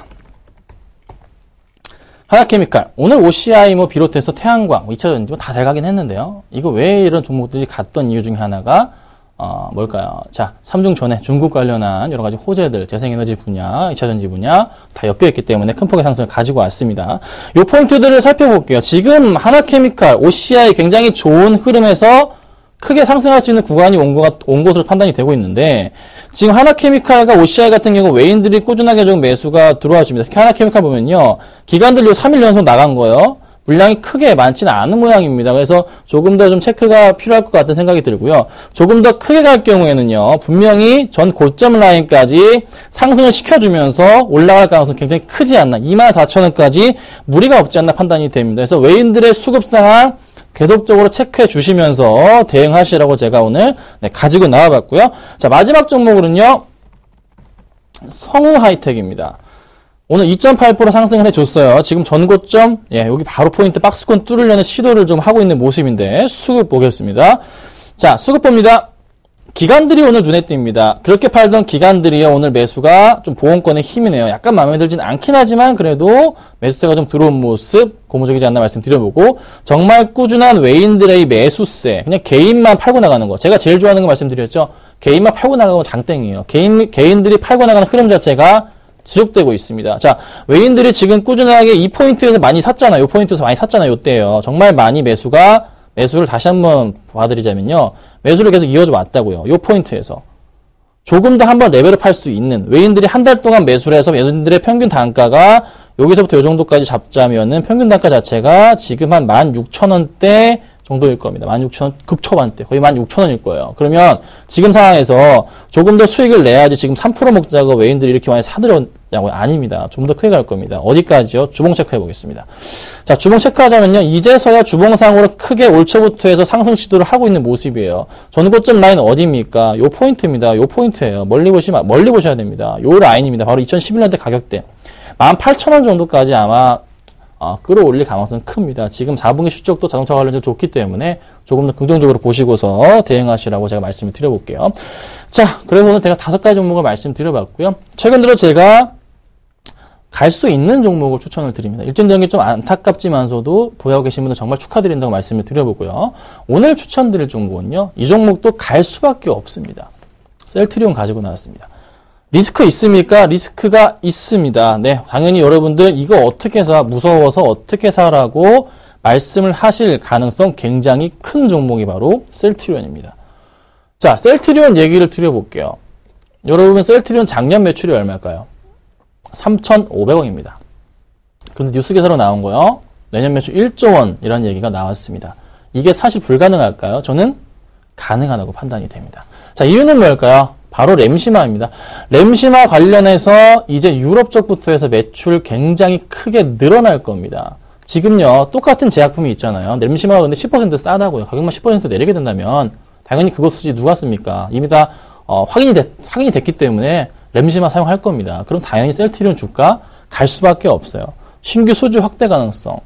하나케미칼 오늘 OCI 비롯해서 태양광, 2차전지 다 잘 가긴 했는데요. 이거 왜 이런 종목들이 갔던 이유 중에 하나가 뭘까요? 자, 삼중전에 중국 관련한 여러 가지 호재들, 재생에너지 분야, 2차전지 분야 다 엮여있기 때문에 큰 폭의 상승을 가지고 왔습니다. 요 포인트들을 살펴볼게요. 지금 하나케미칼, OCI 굉장히 좋은 흐름에서 크게 상승할 수 있는 구간이 온 것으로 판단이 되고 있는데, 지금 하나케미칼과 OCI 같은 경우 외인들이 꾸준하게 좀 매수가 들어와 줍니다. 특히 하나케미칼 보면요, 기관들 요 3일 연속 나간 거예요. 물량이 크게 많지는 않은 모양입니다. 그래서 조금 더 좀 체크가 필요할 것 같은 생각이 들고요. 조금 더 크게 갈 경우에는요, 분명히 전 고점 라인까지 상승을 시켜주면서 올라갈 가능성이 굉장히 크지 않나, 24,000원까지 무리가 없지 않나 판단이 됩니다. 그래서 외인들의 수급 상황 계속적으로 체크해 주시면서 대응하시라고 제가 오늘 가지고 나와봤고요. 자, 마지막 종목으로는요, 성우하이텍입니다. 오늘 2.8% 상승을 해줬어요. 지금 전고점, 여기 바로 포인트 박스권 뚫으려는 시도를 좀 하고 있는 모습인데, 수급 보겠습니다. 자, 수급 봅니다. 기관들이 오늘 눈에 띕니다. 그렇게 팔던 기관들이요, 오늘 매수가 좀 보험권의 힘이네요. 약간 마음에 들진 않긴 하지만 그래도 매수세가 좀 들어온 모습 고무적이지 않나 말씀드려보고, 정말 꾸준한 외인들의 매수세, 그냥 개인만 팔고 나가는 거, 제가 제일 좋아하는 거 말씀드렸죠. 개인만 팔고 나가고 장땡이에요. 개인들이 팔고 나가는 흐름 자체가 지속되고 있습니다. 자, 외인들이 지금 꾸준하게 이 포인트에서 많이 샀잖아요. 이 포인트에서 많이 샀잖아요. 이때요. 정말 많이 매수를 다시 한번 봐드리자면요, 매수를 계속 이어져 왔다고요. 이 포인트에서 조금 더 한번 레벨업 할 수 있는, 외인들이 한 달 동안 매수를 해서 외인들의 평균 단가가 여기서부터 이 정도까지 잡자면은 평균 단가 자체가 지금 한 16,000원대 정도일 겁니다. 16,000원 급초반대, 거의 16,000원일 거예요. 그러면 지금 상황에서 조금 더 수익을 내야지 지금 3% 먹자고 외인들이 이렇게 많이 사들였냐고요? 아닙니다. 좀 더 크게 갈 겁니다. 어디까지요? 주봉 체크해 보겠습니다. 자, 주봉 체크하자면요, 이제서야 주봉상으로 크게 올 초부터 해서 상승 시도를 하고 있는 모습이에요. 전고점 라인 어디입니까? 요 포인트입니다. 요 포인트예요. 멀리 보셔야 됩니다. 요 라인입니다. 바로 2011년대 가격대 18,000원 정도까지 아마 끌어올릴 가능성은 큽니다. 지금 4분기 실적도 자동차 관련해서 좋기 때문에 조금 더 긍정적으로 보시고서 대응하시라고 제가 말씀을 드려볼게요. 자, 그래서 오늘 제가 5가지 종목을 말씀드려봤고요. 최근 들어 제가 갈 수 있는 종목을 추천을 드립니다. 일정적인 좀 안타깝지만서도 보유하고 계신 분들 정말 축하드린다고 말씀을 드려보고요. 오늘 추천드릴 종목은요, 이 종목도 갈 수밖에 없습니다. 셀트리온 가지고 나왔습니다. 리스크 있습니까? 리스크가 있습니다. 네, 당연히 여러분들 이거 어떻게 사, 무서워서 어떻게 사라고 말씀을 하실 가능성 굉장히 큰 종목이 바로 셀트리온입니다. 자, 셀트리온 얘기를 드려볼게요. 여러분, 셀트리온 작년 매출이 얼마일까요? 3,500원입니다. 그런데 뉴스 기사로 나온 거요, 내년 매출 1조 원이라는 얘기가 나왔습니다. 이게 사실 불가능할까요? 저는 가능하다고 판단이 됩니다. 자, 이유는 뭘까요? 바로 램시마입니다. 램시마 관련해서 이제 유럽 쪽부터 해서 매출 굉장히 크게 늘어날 겁니다. 지금요, 똑같은 제약품이 있잖아요. 램시마가 근데 10% 싸다고요. 가격만 10% 내리게 된다면 당연히 그거 수지 누가 씁니까? 이미 다 확인이 됐기 때문에 램시마 사용할 겁니다. 그럼 당연히 셀트리온 주가 갈 수밖에 없어요. 신규 수주 확대 가능성,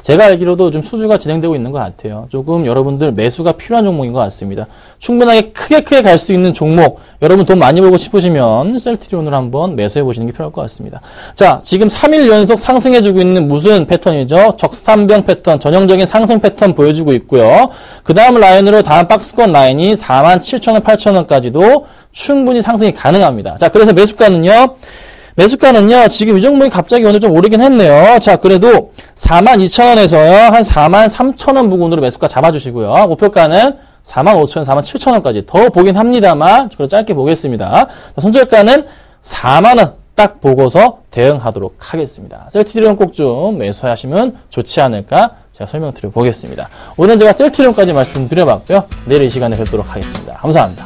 제가 알기로도 좀 수주가 진행되고 있는 것 같아요. 조금 여러분들 매수가 필요한 종목인 것 같습니다. 충분하게 크게 갈 수 있는 종목, 여러분 돈 많이 벌고 싶으시면 셀트리온을 한번 매수해 보시는 게 필요할 것 같습니다. 자, 지금 3일 연속 상승해주고 있는 무슨 패턴이죠? 적산병 패턴, 전형적인 상승 패턴 보여주고 있고요. 그 다음 라인으로 다음 박스권 라인이 47,000원, 8,000원까지도 충분히 상승이 가능합니다. 자, 그래서 매수가는요, 지금 이 종목이 갑자기 오늘 좀 오르긴 했네요. 자, 그래도 42,000원에서요, 한 43,000원 부근으로 매수가 잡아주시고요. 목표가는 45,000원, 47,000원까지 더 보긴 합니다만, 그걸 짧게 보겠습니다. 손절가는 4만원 딱 보고서 대응하도록 하겠습니다. 셀트리온 꼭 좀 매수하시면 좋지 않을까 제가 설명드려 보겠습니다. 오늘 제가 셀트리온까지 말씀드려봤고요. 내일 이 시간에 뵙도록 하겠습니다. 감사합니다.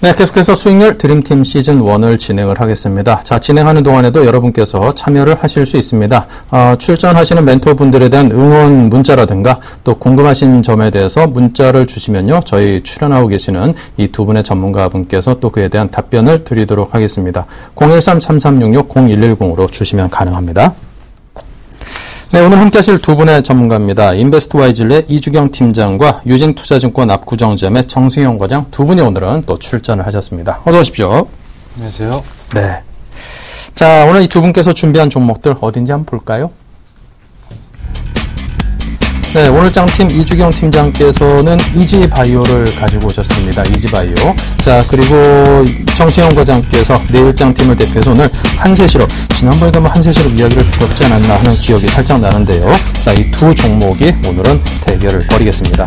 네, 계속해서 수익률 드림팀 시즌 1을 진행을 하겠습니다. 자, 진행하는 동안에도 여러분께서 참여를 하실 수 있습니다. 출전하시는 멘토분들에 대한 응원 문자라든가 또 궁금하신 점에 대해서 문자를 주시면요, 저희 출연하고 계시는 이 두 분의 전문가분께서 또 그에 대한 답변을 드리도록 하겠습니다. 013-3366-0110으로 주시면 가능합니다. 네, 오늘 함께 하실 두 분의 전문가입니다. 인베스트와이즐의 이주경 팀장과 유진투자증권 압구정점의 정승영 과장 두 분이 오늘은 또 출전을 하셨습니다. 어서 오십시오. 안녕하세요. 네. 자, 오늘 이 두 분께서 준비한 종목들 어딘지 한번 볼까요? 네, 오늘 짱팀 이주경 팀장께서는 이지바이오를 가지고 오셨습니다. 이지바이오. 자, 그리고 정승영 과장께서 내일 짱팀을 대표해서 오늘 한세실업. 지난번에도 한번 한세실업 이야기를 들었지 않았나 하는 기억이 살짝 나는데요. 자, 이 두 종목이 오늘은 대결을 벌이겠습니다.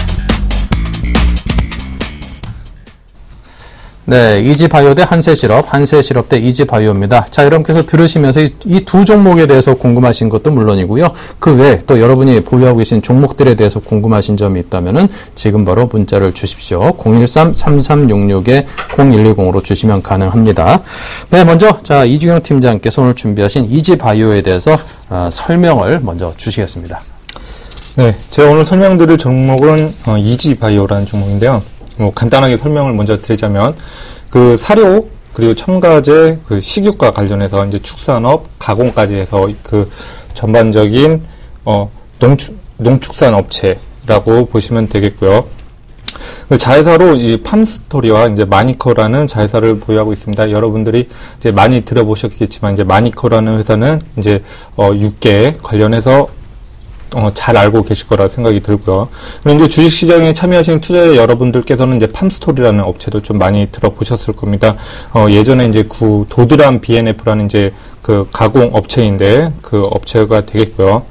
네, 이지바이오 대 한세실업, 한세실업 대 이지바이오입니다. 자, 여러분께서 들으시면서 이 두 종목에 대해서 궁금하신 것도 물론이고요. 그 외에 또 여러분이 보유하고 계신 종목들에 대해서 궁금하신 점이 있다면은 지금 바로 문자를 주십시오. 013-3366-0110으로 주시면 가능합니다. 네, 먼저 자, 이주경 팀장께서 오늘 준비하신 이지바이오에 대해서 설명을 먼저 주시겠습니다. 네, 제가 오늘 설명드릴 종목은 이지바이오라는 종목인데요. 간단하게 설명을 먼저 드리자면, 그 사료, 그리고 첨가제, 그 식육과 관련해서 이제 축산업, 가공까지 해서 그 전반적인, 농축산 업체라고 보시면 되겠고요. 그 자회사로 이 팜스토리와 이제 마니커라는 자회사를 보유하고 있습니다. 여러분들이 이제 많이 들어보셨겠지만, 이제 마니커라는 회사는 이제, 육계 관련해서 잘 알고 계실 거라 생각이 들고요. 그리고 이제 주식시장에 참여하시는 투자자 여러분들께서는 이제 팜스토리라는 업체도 좀 많이 들어보셨을 겁니다. 예전에 이제 도드람 BNF라는 이제 그 가공 업체인데 그 업체가 되겠고요.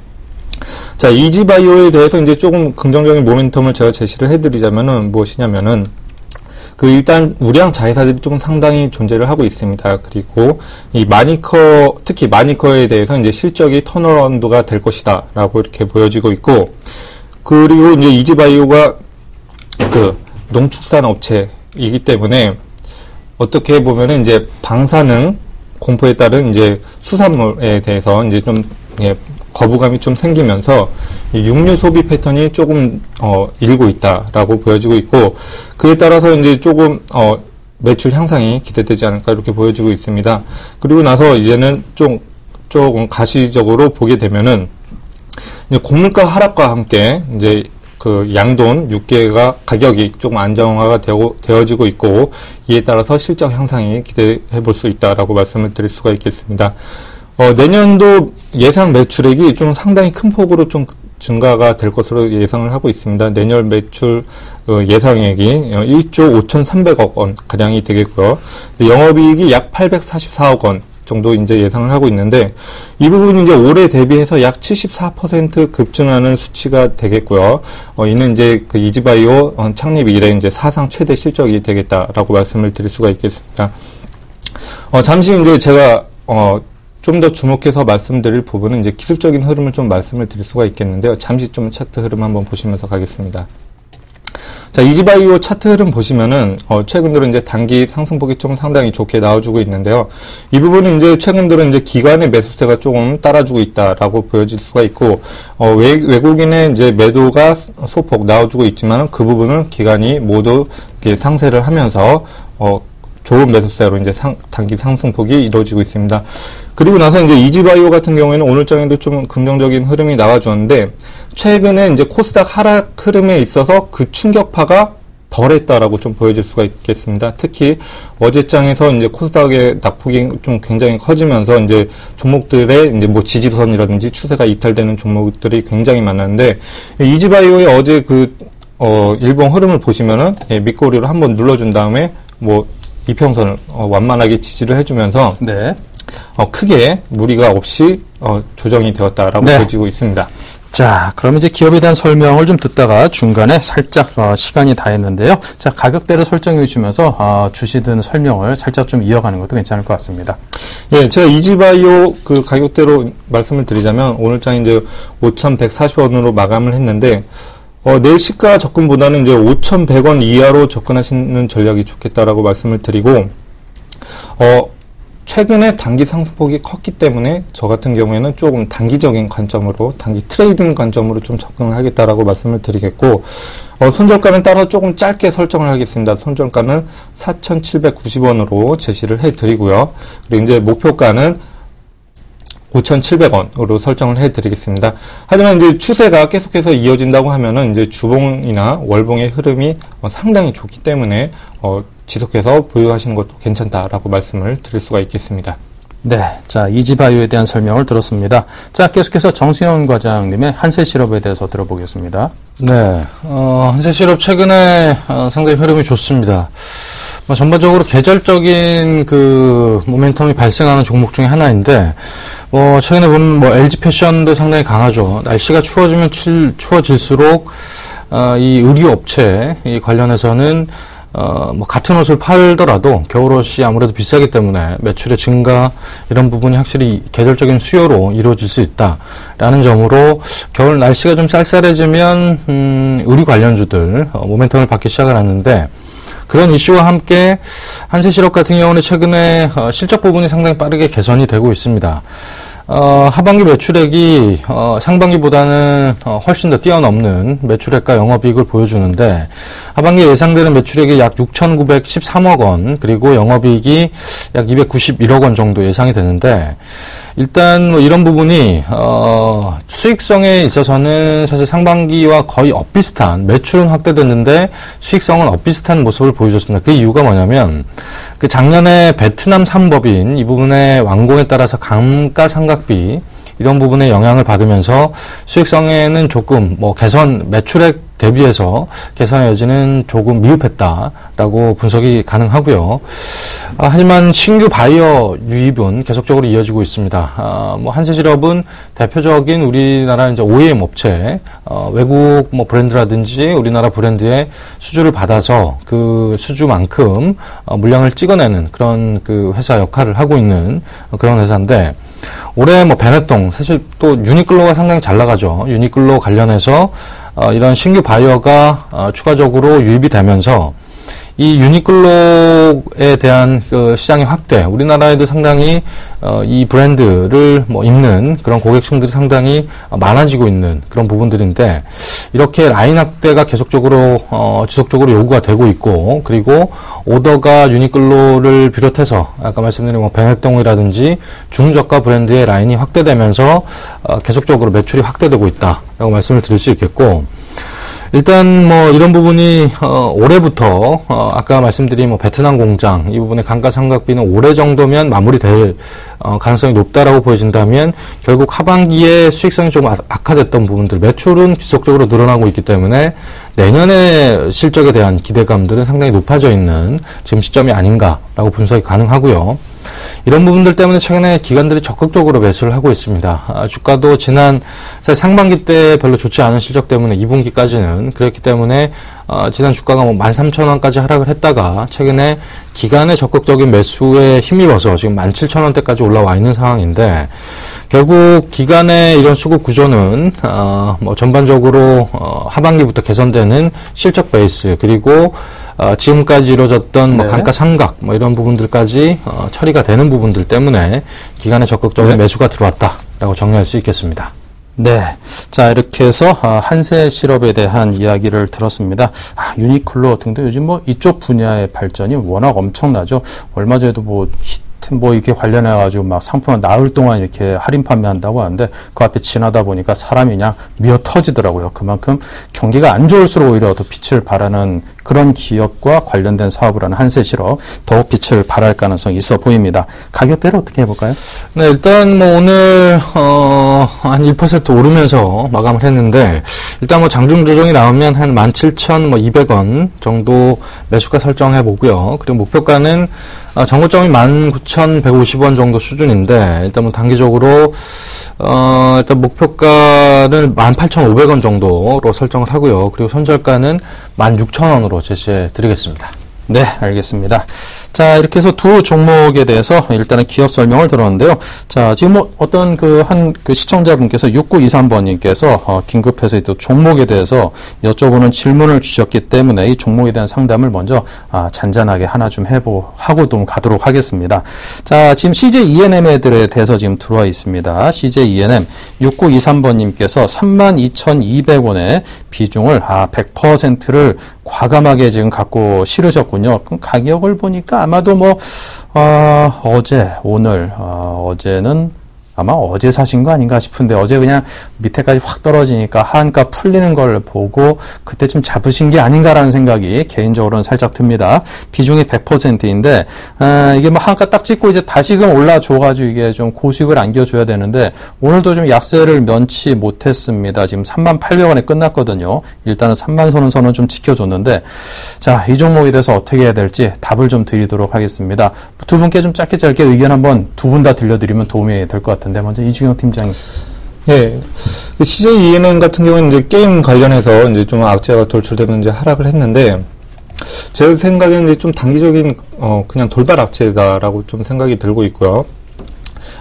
자, 이지바이오에 대해서 이제 조금 긍정적인 모멘텀을 제가 제시를 해드리자면은 무엇이냐면은 그 일단 우량 자회사들이 좀 상당히 존재를 하고 있습니다. 그리고 이 마니커, 특히 마니커에 대해서 이제 실적이 턴어라운드가 될 것이다라고 이렇게 보여지고 있고, 그리고 이제 이지바이오가 그 농축산 업체이기 때문에 어떻게 보면은 이제 방사능 공포에 따른 이제 수산물에 대해서 이제 좀 거부감이 좀 생기면서 육류 소비 패턴이 조금 일고 있다라고 보여지고 있고, 그에 따라서 이제 조금 매출 향상이 기대되지 않을까 이렇게 보여지고 있습니다. 그리고 나서 이제는 조금 가시적으로 보게 되면은 이제 곡물가 하락과 함께 이제 그 양돈 육계가 가격이 조금 안정화가 되어지고 있고, 이에 따라서 실적 향상이 기대해 볼 수 있다라고 말씀을 드릴 수가 있겠습니다. 내년도 예상 매출액이 좀 상당히 큰 폭으로 좀 증가가 될 것으로 예상을 하고 있습니다. 내년 매출 예상액이 1조 5,300억 원 가량이 되겠고요. 영업이익이 약 844억 원 정도 이제 예상을 하고 있는데, 이 부분이 이제 올해 대비해서 약 74% 급증하는 수치가 되겠고요. 이는 이제 그 이지바이오 창립 이래 이제 사상 최대 실적이 되겠다라고 말씀을 드릴 수가 있겠습니다. 잠시 이제 제가 좀 더 주목해서 말씀드릴 부분은 이제 기술적인 흐름을 좀 말씀을 드릴 수가 있겠는데요. 잠시 좀 차트 흐름 한번 보시면서 가겠습니다. 자, 이지바이오 차트 흐름 보시면은, 최근 들어 이제 단기 상승폭이 좀 상당히 좋게 나와주고 있는데요. 이 부분은 이제 최근 들어 이제 기관의 매수세가 조금 따라주고 있다라고 보여질 수가 있고, 외국인의 이제 매도가 소폭 나와주고 있지만은 그 부분을 기관이 모두 이렇게 상세를 하면서, 좋은 매수세로 이제 단기 상승폭이 이루어지고 있습니다. 그리고 나서 이제 이지바이오 같은 경우에는 오늘장에도 좀 긍정적인 흐름이 나와주었는데, 최근에 이제 코스닥 하락 흐름에 있어서 그 충격파가 덜했다라고 좀 보여질 수가 있겠습니다. 특히 어제장에서 이제 코스닥의 낙폭이 좀 굉장히 커지면서 이제 종목들의 이제 뭐 지지선이라든지 추세가 이탈되는 종목들이 굉장히 많았는데, 이지바이오의 어제 그 일봉 흐름을 보시면은 밑꼬리로 한번 눌러준 다음에 뭐 이평선을 완만하게 지지를 해주면서 네. 크게 무리가 없이 조정이 되었다라고 네. 보여지고 있습니다. 자, 그럼 이제 기업에 대한 설명을 좀 듣다가 중간에 살짝 시간이 다 했는데요. 자, 가격대를 설정해 주시면서 주시던 설명을 살짝 좀 이어가는 것도 괜찮을 것 같습니다. 예, 제가 이지바이오 그 가격대로 말씀을 드리자면 오늘장 이제 5,140원으로 마감을 했는데, 내일 시가 접근보다는 이제 5,100원 이하로 접근하시는 전략이 좋겠다라고 말씀을 드리고, 최근에 단기 상승폭이 컸기 때문에 저 같은 경우에는 조금 단기적인 관점으로, 단기 트레이딩 관점으로 좀 접근을 하겠다라고 말씀을 드리겠고, 손절가는 따로 조금 짧게 설정을 하겠습니다. 손절가는 4,790원으로 제시를 해드리고요. 그리고 이제 목표가는 5,700원으로 설정을 해드리겠습니다. 하지만 이제 추세가 계속해서 이어진다고 하면은 이제 주봉이나 월봉의 흐름이 상당히 좋기 때문에 지속해서 보유하시는 것도 괜찮다라고 말씀을 드릴 수가 있겠습니다. 네, 자 이지바이오에 대한 설명을 들었습니다. 자 계속해서 정수영 과장님의 한세실업에 대해서 들어보겠습니다. 네, 한세실업 최근에 상당히 흐름이 좋습니다. 전반적으로 계절적인 그 모멘텀이 발생하는 종목 중에 하나인데, 최근에 보면 LG 패션도 상당히 강하죠. 날씨가 추워지면 추워질수록 이 의류 업체 이 관련해서는 같은 옷을 팔더라도 겨울옷이 아무래도 비싸기 때문에 매출의 증가 이런 부분이 확실히 계절적인 수요로 이루어질 수 있다라는 점으로 겨울 날씨가 좀 쌀쌀해지면 의류 관련주들 모멘텀을 받기 시작을 하는데, 그런 이슈와 함께 한세실업 같은 경우는 최근에 실적 부분이 상당히 빠르게 개선이 되고 있습니다. 하반기 매출액이 상반기보다는 훨씬 더 뛰어넘는 매출액과 영업이익을 보여주는데, 하반기 예상되는 매출액이 약 6,913억 원, 그리고 영업이익이 약 291억 원 정도 예상이 되는데, 일단 이런 부분이 수익성에 있어서는 사실 상반기와 거의 엇비슷한, 매출은 확대됐는데 수익성은 엇비슷한 모습을 보여줬습니다. 그 이유가 뭐냐면 그 작년에 베트남 산법인 이 부분의 완공에 따라서 감가상각비 이런 부분에 영향을 받으면서 수익성에는 조금 개선, 매출액 대비해서 개선의 여지는 조금 미흡했다라고 분석이 가능하고요. 하지만 신규 바이어 유입은 계속적으로 이어지고 있습니다. 한세실업은 대표적인 우리나라 이제 OEM 업체, 외국 브랜드라든지 우리나라 브랜드의 수주를 받아서 그 수주만큼 물량을 찍어내는 그런 그 회사 역할을 하고 있는 그런 회사인데, 올해 베네통, 사실 또 유니클로가 상당히 잘 나가죠. 유니클로 관련해서 이런 신규 바이어가 추가적으로 유입이 되면서 이 유니클로에 대한 그 시장의 확대, 우리나라에도 상당히 이 브랜드를 입는 그런 고객층들이 상당히 많아지고 있는 그런 부분들인데, 이렇게 라인 확대가 계속적으로 지속적으로 요구가 되고 있고, 그리고 오더가 유니클로를 비롯해서 아까 말씀드린 베네통이라든지 중저가 브랜드의 라인이 확대되면서 계속적으로 매출이 확대되고 있다라고 말씀을 드릴 수 있겠고, 일단 이런 부분이 올해부터 아까 말씀드린 베트남 공장 이 부분의 감가상각비는 올해 정도면 마무리될 가능성이 높다라고 보여진다면, 결국 하반기에 수익성이 좀 악화됐던 부분들, 매출은 지속적으로 늘어나고 있기 때문에 내년의 실적에 대한 기대감들은 상당히 높아져 있는 지금 시점이 아닌가라고 분석이 가능하고요. 이런 부분들 때문에 최근에 기관들이 적극적으로 매수를 하고 있습니다. 주가도 지난 상반기 때 별로 좋지 않은 실적 때문에 2분기까지는 그랬기 때문에 지난 주가가 13,000원까지 하락을 했다가 최근에 기관의 적극적인 매수에 힘입어서 지금 17,000원대까지 올라와 있는 상황인데, 결국 기관의 이런 수급 구조는 전반적으로 하반기부터 개선되는 실적 베이스, 그리고 지금까지 이루어졌던 감가상각 이런 부분들까지 처리가 되는 부분들 때문에 기관의 적극적인 매수가 들어왔다라고 정리할 수 있겠습니다. 네. 자, 이렇게 해서 한세실업에 대한 이야기를 들었습니다. 유니클로 등등 요즘 이쪽 분야의 발전이 워낙 엄청나죠. 얼마 전에도 이렇게 관련해가지고 상품을 나흘 동안 이렇게 할인 판매한다고 하는데, 그 앞에 지나다 보니까 사람이 그냥 미어 터지더라고요. 그만큼 경기가 안 좋을수록 오히려 더 빛을 발하는 그런 기업과 관련된 사업을 하는 한세실업, 더욱 빛을 발할 가능성이 있어 보입니다. 가격대를 어떻게 해볼까요? 네, 일단 오늘 한 1% 오르면서 마감을 했는데, 일단 장중 조정이 나오면 한 17,200원 정도 매수가 설정해 보고요. 그리고 목표가는 정고점이 19,150원 정도 수준인데, 일단 단기적으로 일단 목표가는 18,500원 정도로 설정을 하고요. 그리고 손절가는 16,000원으로 제시해 드리겠습니다. 네, 알겠습니다. 자, 이렇게 해서 두 종목에 대해서 일단은 기업 설명을 들었는데요. 자, 지금 뭐 어떤 그 시청자분께서 6923번님께서 긴급해서 또 종목에 대해서 여쭤보는 질문을 주셨기 때문에 이 종목에 대한 상담을 먼저 잔잔하게 하나 좀 하고 좀 가도록 하겠습니다. 자, 지금 CJ E&M에 대해서 지금 들어와 있습니다. CJ E&M 6923번님께서 32,200원의 비중을 100%를 과감하게 지금 갖고 실으셨군요. 그럼 가격을 보니까 아마도 어제는 아마 어제 사신 거 아닌가 싶은데 어제 그냥 밑에까지 확 떨어지니까 하한가 풀리는 걸 보고 그때 좀 잡으신 게 아닌가라는 생각이 개인적으로는 살짝 듭니다. 비중이 100%인데 이게 뭐 하한가 딱 찍고 이제 다시금 올라줘가지고 이게 좀 고수익을 안겨줘야 되는데 오늘도 좀 약세를 면치 못했습니다. 지금 38,000원에 끝났거든요. 일단은 3만 선은 좀 지켜줬는데 자, 이 종목에 대해서 어떻게 해야 될지 답을 좀 드리도록 하겠습니다. 두 분께 좀 짧게 의견 한번 두 분 다 들려드리면 도움이 될 것 같아요. 먼저 이중영 팀장님. 예. CJ E&M 같은 경우는 이제 게임 관련해서 이제 좀 악재가 돌출되는 이제 하락을 했는데, 제 생각에는 이제 좀 단기적인, 그냥 돌발 악재다라고 좀 생각이 들고 있고요.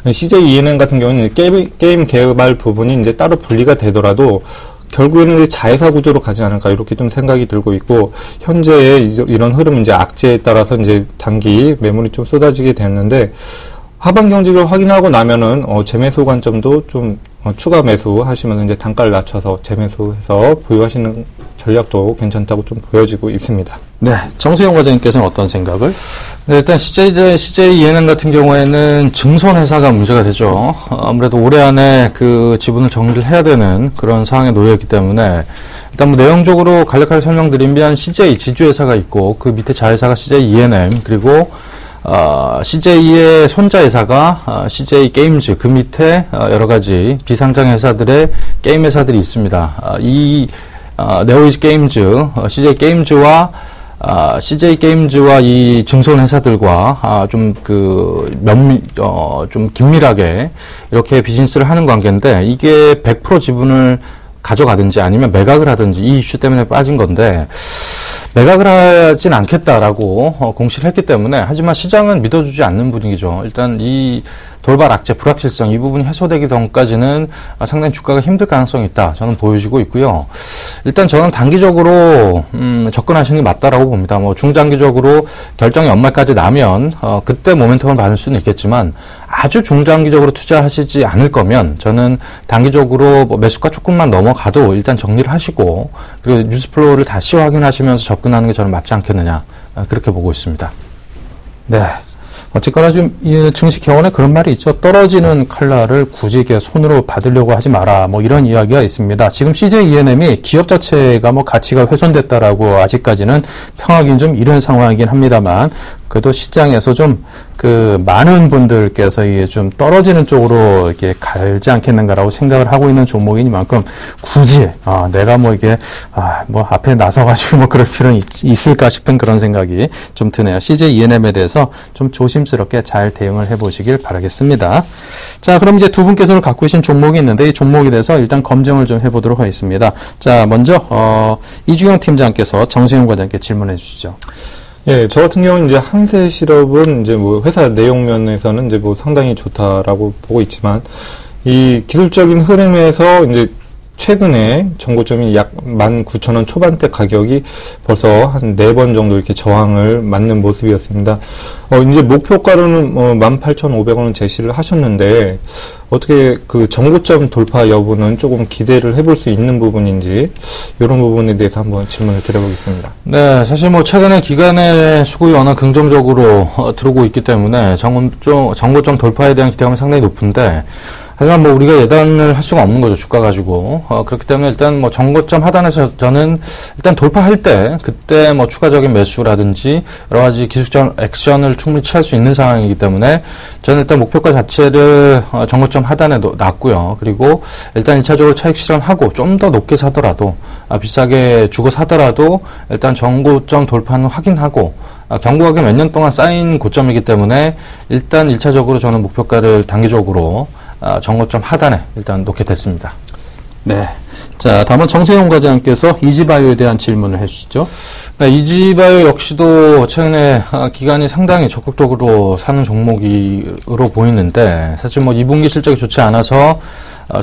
CJ E&M 같은 경우는 이제 게임 개발 부분이 이제 따로 분리가 되더라도, 결국에는 이제 자회사 구조로 가지 않을까, 이렇게 좀 생각이 들고 있고, 현재의 이런 흐름, 이제 악재에 따라서 이제 단기 매물이 좀 쏟아지게 됐는데, 하반 경직을 확인하고 나면은 재매수 관점도 좀 추가 매수하시면 이제 단가를 낮춰서 재매수해서 보유하시는 전략도 괜찮다고 좀 보여지고 있습니다. 네, 정수영 과장님께서는 어떤 생각을? 네, 일단 CJ E&M 같은 경우에는 증손회사가 문제가 되죠. 아무래도 올해 안에 그 지분을 정리를 해야 되는 그런 상황에 놓여 있기 때문에 일단 뭐 내용적으로 간략하게 설명드리면 CJ 지주회사가 있고 그 밑에 자회사가 CJ E&M 그리고 CJ의 손자회사가 CJ 게임즈, 그 밑에 여러 가지 비상장 회사들의 게임 회사들이 있습니다. 이 네오이즈 게임즈, CJ 게임즈와 이 증손 회사들과 좀 긴밀하게 이렇게 비즈니스를 하는 관계인데 이게 100% 지분을 가져가든지 아니면 매각을 하든지 이 이슈 때문에 빠진 건데 매각을 하진 않겠다라고 공시를 했기 때문에 하지만 시장은 믿어주지 않는 분위기죠. 일단 이 돌발 악재, 불확실성 이 부분이 해소되기 전까지는 상당히 주가가 힘들 가능성이 있다. 저는 보여지고 있고요. 일단 저는 단기적으로 접근하시는 게 맞다라고 봅니다. 뭐 중장기적으로 결정이 연말까지 나면 그때 모멘텀을 받을 수는 있겠지만 아주 중장기적으로 투자하시지 않을 거면 저는 단기적으로 뭐 매수가 조금만 넘어가도 일단 정리를 하시고 그리고 뉴스플로우를 다시 확인하시면서 접근하는 게 저는 맞지 않겠느냐 그렇게 보고 있습니다. 네. 어쨌거나 좀 증시 경원에 그런 말이 있죠. 떨어지는 칼날을 굳이 이렇게 손으로 받으려고 하지 마라. 뭐 이런 이야기가 있습니다. 지금 CJ E&M이 기업 자체가 뭐 가치가 훼손됐다라고 아직까지는 평하기는 좀 이른 상황이긴 합니다만 그래도 시장에서 좀 많은 분들께서 이게 좀 떨어지는 쪽으로 이렇게 갈지 않겠는가라고 생각을 하고 있는 종목이니만큼 굳이 내가 뭐 이게 뭐 앞에 나서가지고 뭐 그럴 필요는 있을까 싶은 그런 생각이 좀 드네요. CJ E&M에 대해서 좀 조심스럽게 잘 대응을 해보시길 바라겠습니다. 자, 그럼 이제 두 분께서 갖고 계신 종목이 있는데 이 종목에 대해서 일단 검증을 좀 해보도록 하겠습니다. 자, 먼저 이주영 팀장께서 정세영 과장께 질문해 주시죠. 예, 저 같은 경우는 이제 한세실업은 이제 뭐 회사 내용면에서는 이제 뭐 상당히 좋다라고 보고 있지만 이 기술적인 흐름에서 이제 최근에 전고점이 약 19,000원 초반대 가격이 벌써 한 4번 정도 이렇게 저항을 맞는 모습이었습니다. 이제 목표가로는 18,500원을 제시를 하셨는데, 어떻게 그 전고점 돌파 여부는 조금 기대를 해볼 수 있는 부분인지, 이런 부분에 대해서 한번 질문을 드려보겠습니다. 네, 사실 뭐 최근에 기관의 수급이 워낙 긍정적으로 들어오고 있기 때문에 전고점 돌파에 대한 기대감이 상당히 높은데, 하지만 뭐 우리가 예단을 할 수가 없는 거죠, 주가 가지고. 그렇기 때문에 일단 뭐 전고점 하단에서 저는 일단 돌파할 때 그때 뭐 추가적인 매수라든지 여러 가지 기술적 액션을 충분히 취할 수 있는 상황이기 때문에 저는 일단 목표가 자체를 전고점 하단에 놨고요. 그리고 일단 1차적으로 차익 실현하고 좀 더 높게 사더라도 비싸게 주고 사더라도 일단 전고점 돌파는 확인하고 경고하게 몇 년 동안 쌓인 고점이기 때문에 일단 1차적으로 저는 목표가를 단기적으로 전고점 하단에 일단 놓게 됐습니다. 네. 자, 다음은 정세용 과장께서 이지바이오에 대한 질문을 해주시죠. 네, 이지바이오 역시도 최근에 기간이 상당히 적극적으로 사는 종목으로 보이는데, 사실 뭐 2분기 실적이 좋지 않아서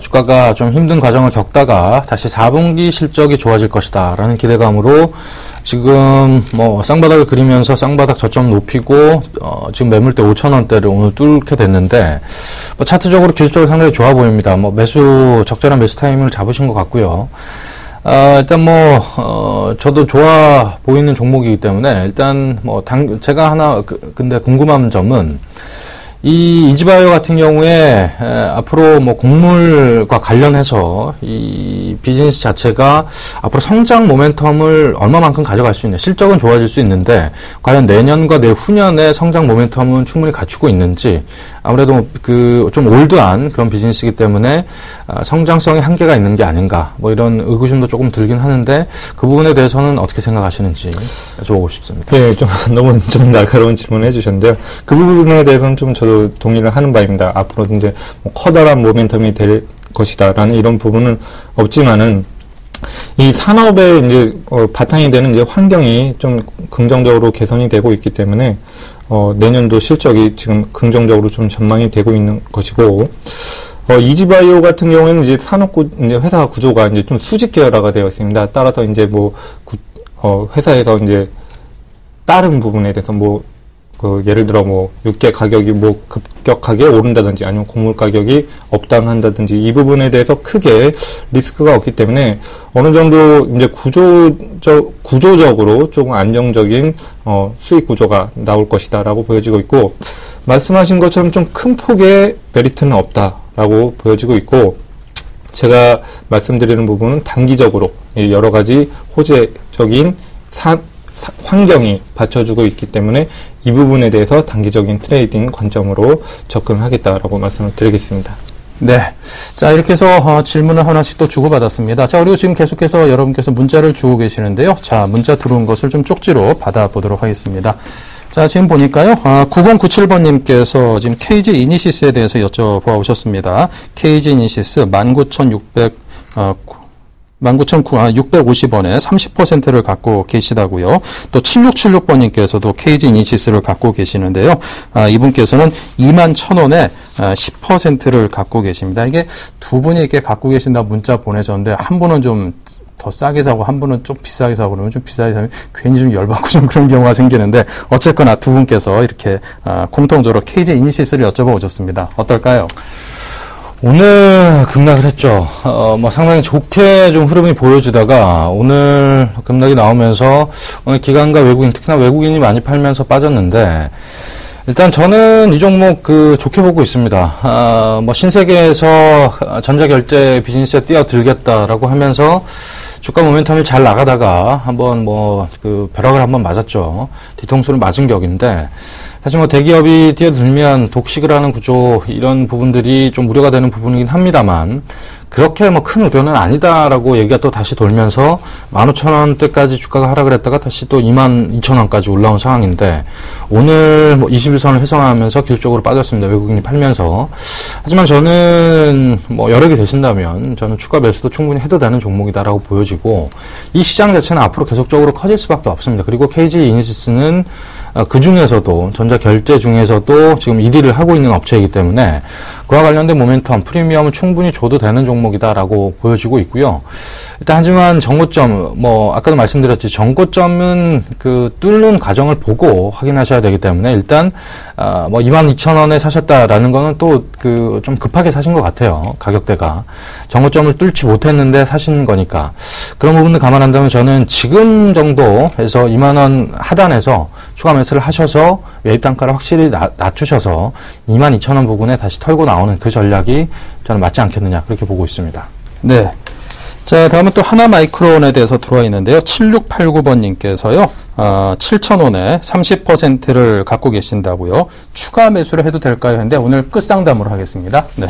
주가가 좀 힘든 과정을 겪다가 다시 4분기 실적이 좋아질 것이다 라는 기대감으로 지금 뭐 쌍바닥을 그리면서 쌍바닥 저점 높이고 지금 매물대 5,000원대를 오늘 뚫게 됐는데, 뭐 차트적으로 기술적으로 상당히 좋아 보입니다. 뭐 적절한 매수 타이밍을 잡으신 것 같고요. 일단 저도 좋아 보이는 종목이기 때문에 일단 제가 하나 근데 궁금한 점은 이 이지바이오 같은 경우에 앞으로 뭐 곡물과 관련해서 이 비즈니스 자체가 앞으로 성장 모멘텀을 얼마만큼 가져갈 수 있냐, 실적은 좋아질 수 있는데 과연 내년과 내후년에 성장 모멘텀은 충분히 갖추고 있는지, 아무래도 좀 올드한 그런 비즈니스이기 때문에 성장성에 한계가 있는 게 아닌가, 뭐 이런 의구심도 조금 들긴 하는데 그 부분에 대해서는 어떻게 생각하시는지 여쭤보고 싶습니다. 네, 너무 날카로운 질문을 해주셨는데요. 그 부분에 대해서는 좀 저도 동의를 하는 바입니다. 앞으로 이제 뭐 커다란 모멘텀이 될 것이다라는 이런 부분은 없지만은, 이 산업의 이제 바탕이 되는 이제 환경이 좀 긍정적으로 개선이 되고 있기 때문에 내년도 실적이 지금 긍정적으로 좀 전망이 되고 있는 것이고, 이지바이오 같은 경우에는 이제 이제 회사 구조가 이제 좀 수직 계열화가 되어 있습니다. 따라서 이제 회사에서 이제 다른 부분에 대해서 예를 들어 육계 가격이 급격하게 오른다든지 아니면 곡물 가격이 업다운한다든지 이 부분에 대해서 크게 리스크가 없기 때문에 어느 정도 이제 구조적으로 조금 안정적인 수익 구조가 나올 것이다라고 보여지고 있고, 말씀하신 것처럼 좀 큰 폭의 메리트는 없다라고 보여지고 있고, 제가 말씀드리는 부분은 단기적으로 여러 가지 호재적인 환경이 받쳐주고 있기 때문에 이 부분에 대해서 단기적인 트레이딩 관점으로 접근하겠다라고 말씀을 드리겠습니다. 네. 자, 이렇게 해서 질문을 하나씩 또 주고받았습니다. 자, 그리고 지금 계속해서 여러분께서 문자를 주고 계시는데요. 자, 문자 들어온 것을 좀 쪽지로 받아보도록 하겠습니다. 자, 지금 보니까요. 9097번님께서 지금 KG 이니시스에 대해서 여쭤봐 오셨습니다. KG 이니시스 19,650원에 30%를 갖고 계시다고요. 또 7676번님께서도 KG 이니시스를 갖고 계시는데요. 이분께서는 21,000원에 10%를 갖고 계십니다. 이게 두 분이 이렇게 갖고 계신다 문자 보내셨는데, 한 분은 좀 더 싸게 사고 한 분은 좀 비싸게 사고, 그러면 좀 비싸게 사면 괜히 좀 열받고 좀 그런 경우가 생기는데, 어쨌거나 두 분께서 이렇게 공통적으로 KG 이니시스를 여쭤봐 오셨습니다. 어떨까요? 오늘 급락을 했죠. 상당히 좋게 좀 흐름이 보여지다가 오늘 급락이 나오면서 오늘 기관과 외국인, 특히나 외국인이 많이 팔면서 빠졌는데, 일단 저는 이 종목 좋게 보고 있습니다. 신세계에서 전자결제 비즈니스에 뛰어들겠다라고 하면서 주가 모멘텀이 잘 나가다가 한번 벼락을 한번 맞았죠. 뒤통수를 맞은 격인데, 사실 대기업이 뛰어들면 독식을 하는 구조, 이런 부분들이 좀 우려가 되는 부분이긴 합니다만, 그렇게 큰 우려는 아니다라고 얘기가 또 다시 돌면서 15,000원대까지 주가가 하락을 했다가 다시 또 22,000원까지 올라온 상황인데, 오늘 21선을 훼손하면서 기술적으로 빠졌습니다. 외국인이 팔면서. 하지만 저는 여력이 되신다면 저는 추가 매수도 충분히 해도 되는 종목이다라고 보여지고, 이 시장 자체는 앞으로 계속적으로 커질 수밖에 없습니다. 그리고 KG 이니시스는 그 중에서도 전자결제 중에서도 지금 1위를 하고 있는 업체이기 때문에 그와 관련된 모멘텀, 프리미엄은 충분히 줘도 되는 종목이다라고 보여지고 있고요. 일단 하지만 정고점, 아까도 말씀드렸지, 정고점은 뚫는 과정을 보고 확인하셔야 되기 때문에 일단 22,000원에 사셨다라는 거는 또 좀 급하게 사신 것 같아요. 가격대가 정고점을 뚫지 못했는데 사신 거니까 그런 부분을 감안한다면 저는 지금 정도에서 2만원 하단에서 추가 매수를 하셔서 매입 단가를 확실히 낮추셔서 22,000원 부근에 다시 털고 나오는 그 전략이 저는 맞지 않겠느냐, 그렇게 보고 있습니다. 네. 자, 다음은 또 하나마이크론에 대해서 들어와 있는데요. 7689번님께서요. 7,000원에 30%를 갖고 계신다고요. 추가 매수를 해도 될까요? 했는데 오늘 끝상담으로 하겠습니다. 네.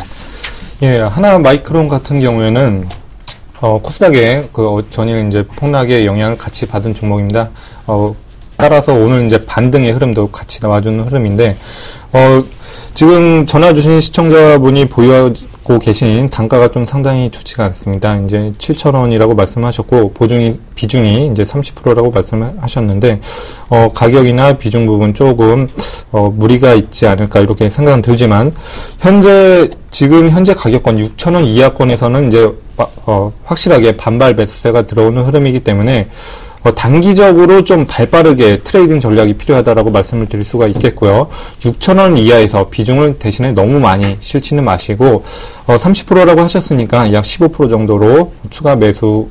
예, 하나마이크론 같은 경우에는 코스닥의 전일 이제 폭락의 영향을 같이 받은 종목입니다. 따라서 오늘 이제 반등의 흐름도 같이 나와주는 흐름인데, 지금 전화 주신 시청자분이 계신 단가가 좀 상당히 좋지가 않습니다. 이제 7,000원이라고 말씀하셨고 비중이 이제 30%라고 말씀하셨는데 가격이나 비중 부분 조금 무리가 있지 않을까 이렇게 생각은 들지만 지금 현재 가격권 6,000원 이하권에서는 이제 확실하게 반발 매수세가 들어오는 흐름이기 때문에 단기적으로 좀 발빠르게 트레이딩 전략이 필요하다라고 말씀을 드릴 수가 있겠고요. 6,000원 이하에서 비중을 대신에 너무 많이 실지는 마시고 30%라고 하셨으니까 약 15% 정도로 추가 매수로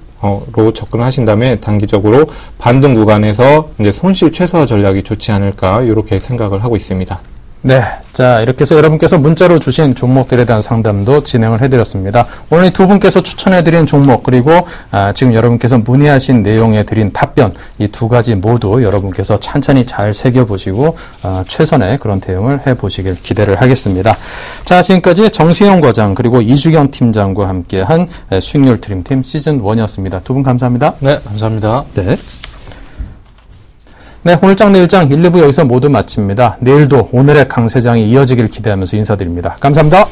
접근하신 다음에 단기적으로 반등 구간에서 이제 손실 최소화 전략이 좋지 않을까 이렇게 생각을 하고 있습니다. 네. 자, 이렇게 해서 여러분께서 문자로 주신 종목들에 대한 상담도 진행을 해드렸습니다. 오늘 이 두 분께서 추천해드린 종목, 그리고 지금 여러분께서 문의하신 내용에 드린 답변, 이 두 가지 모두 여러분께서 찬찬히 잘 새겨보시고, 최선의 그런 대응을 해보시길 기대를 하겠습니다. 자, 지금까지 정세영 과장, 그리고 이주경 팀장과 함께한 수익률 드림팀 시즌1이었습니다. 두 분 감사합니다. 네, 감사합니다. 네. 네, 오늘장 내일장 1, 2부 여기서 모두 마칩니다. 내일도 오늘의 강세장이 이어지길 기대하면서 인사드립니다. 감사합니다.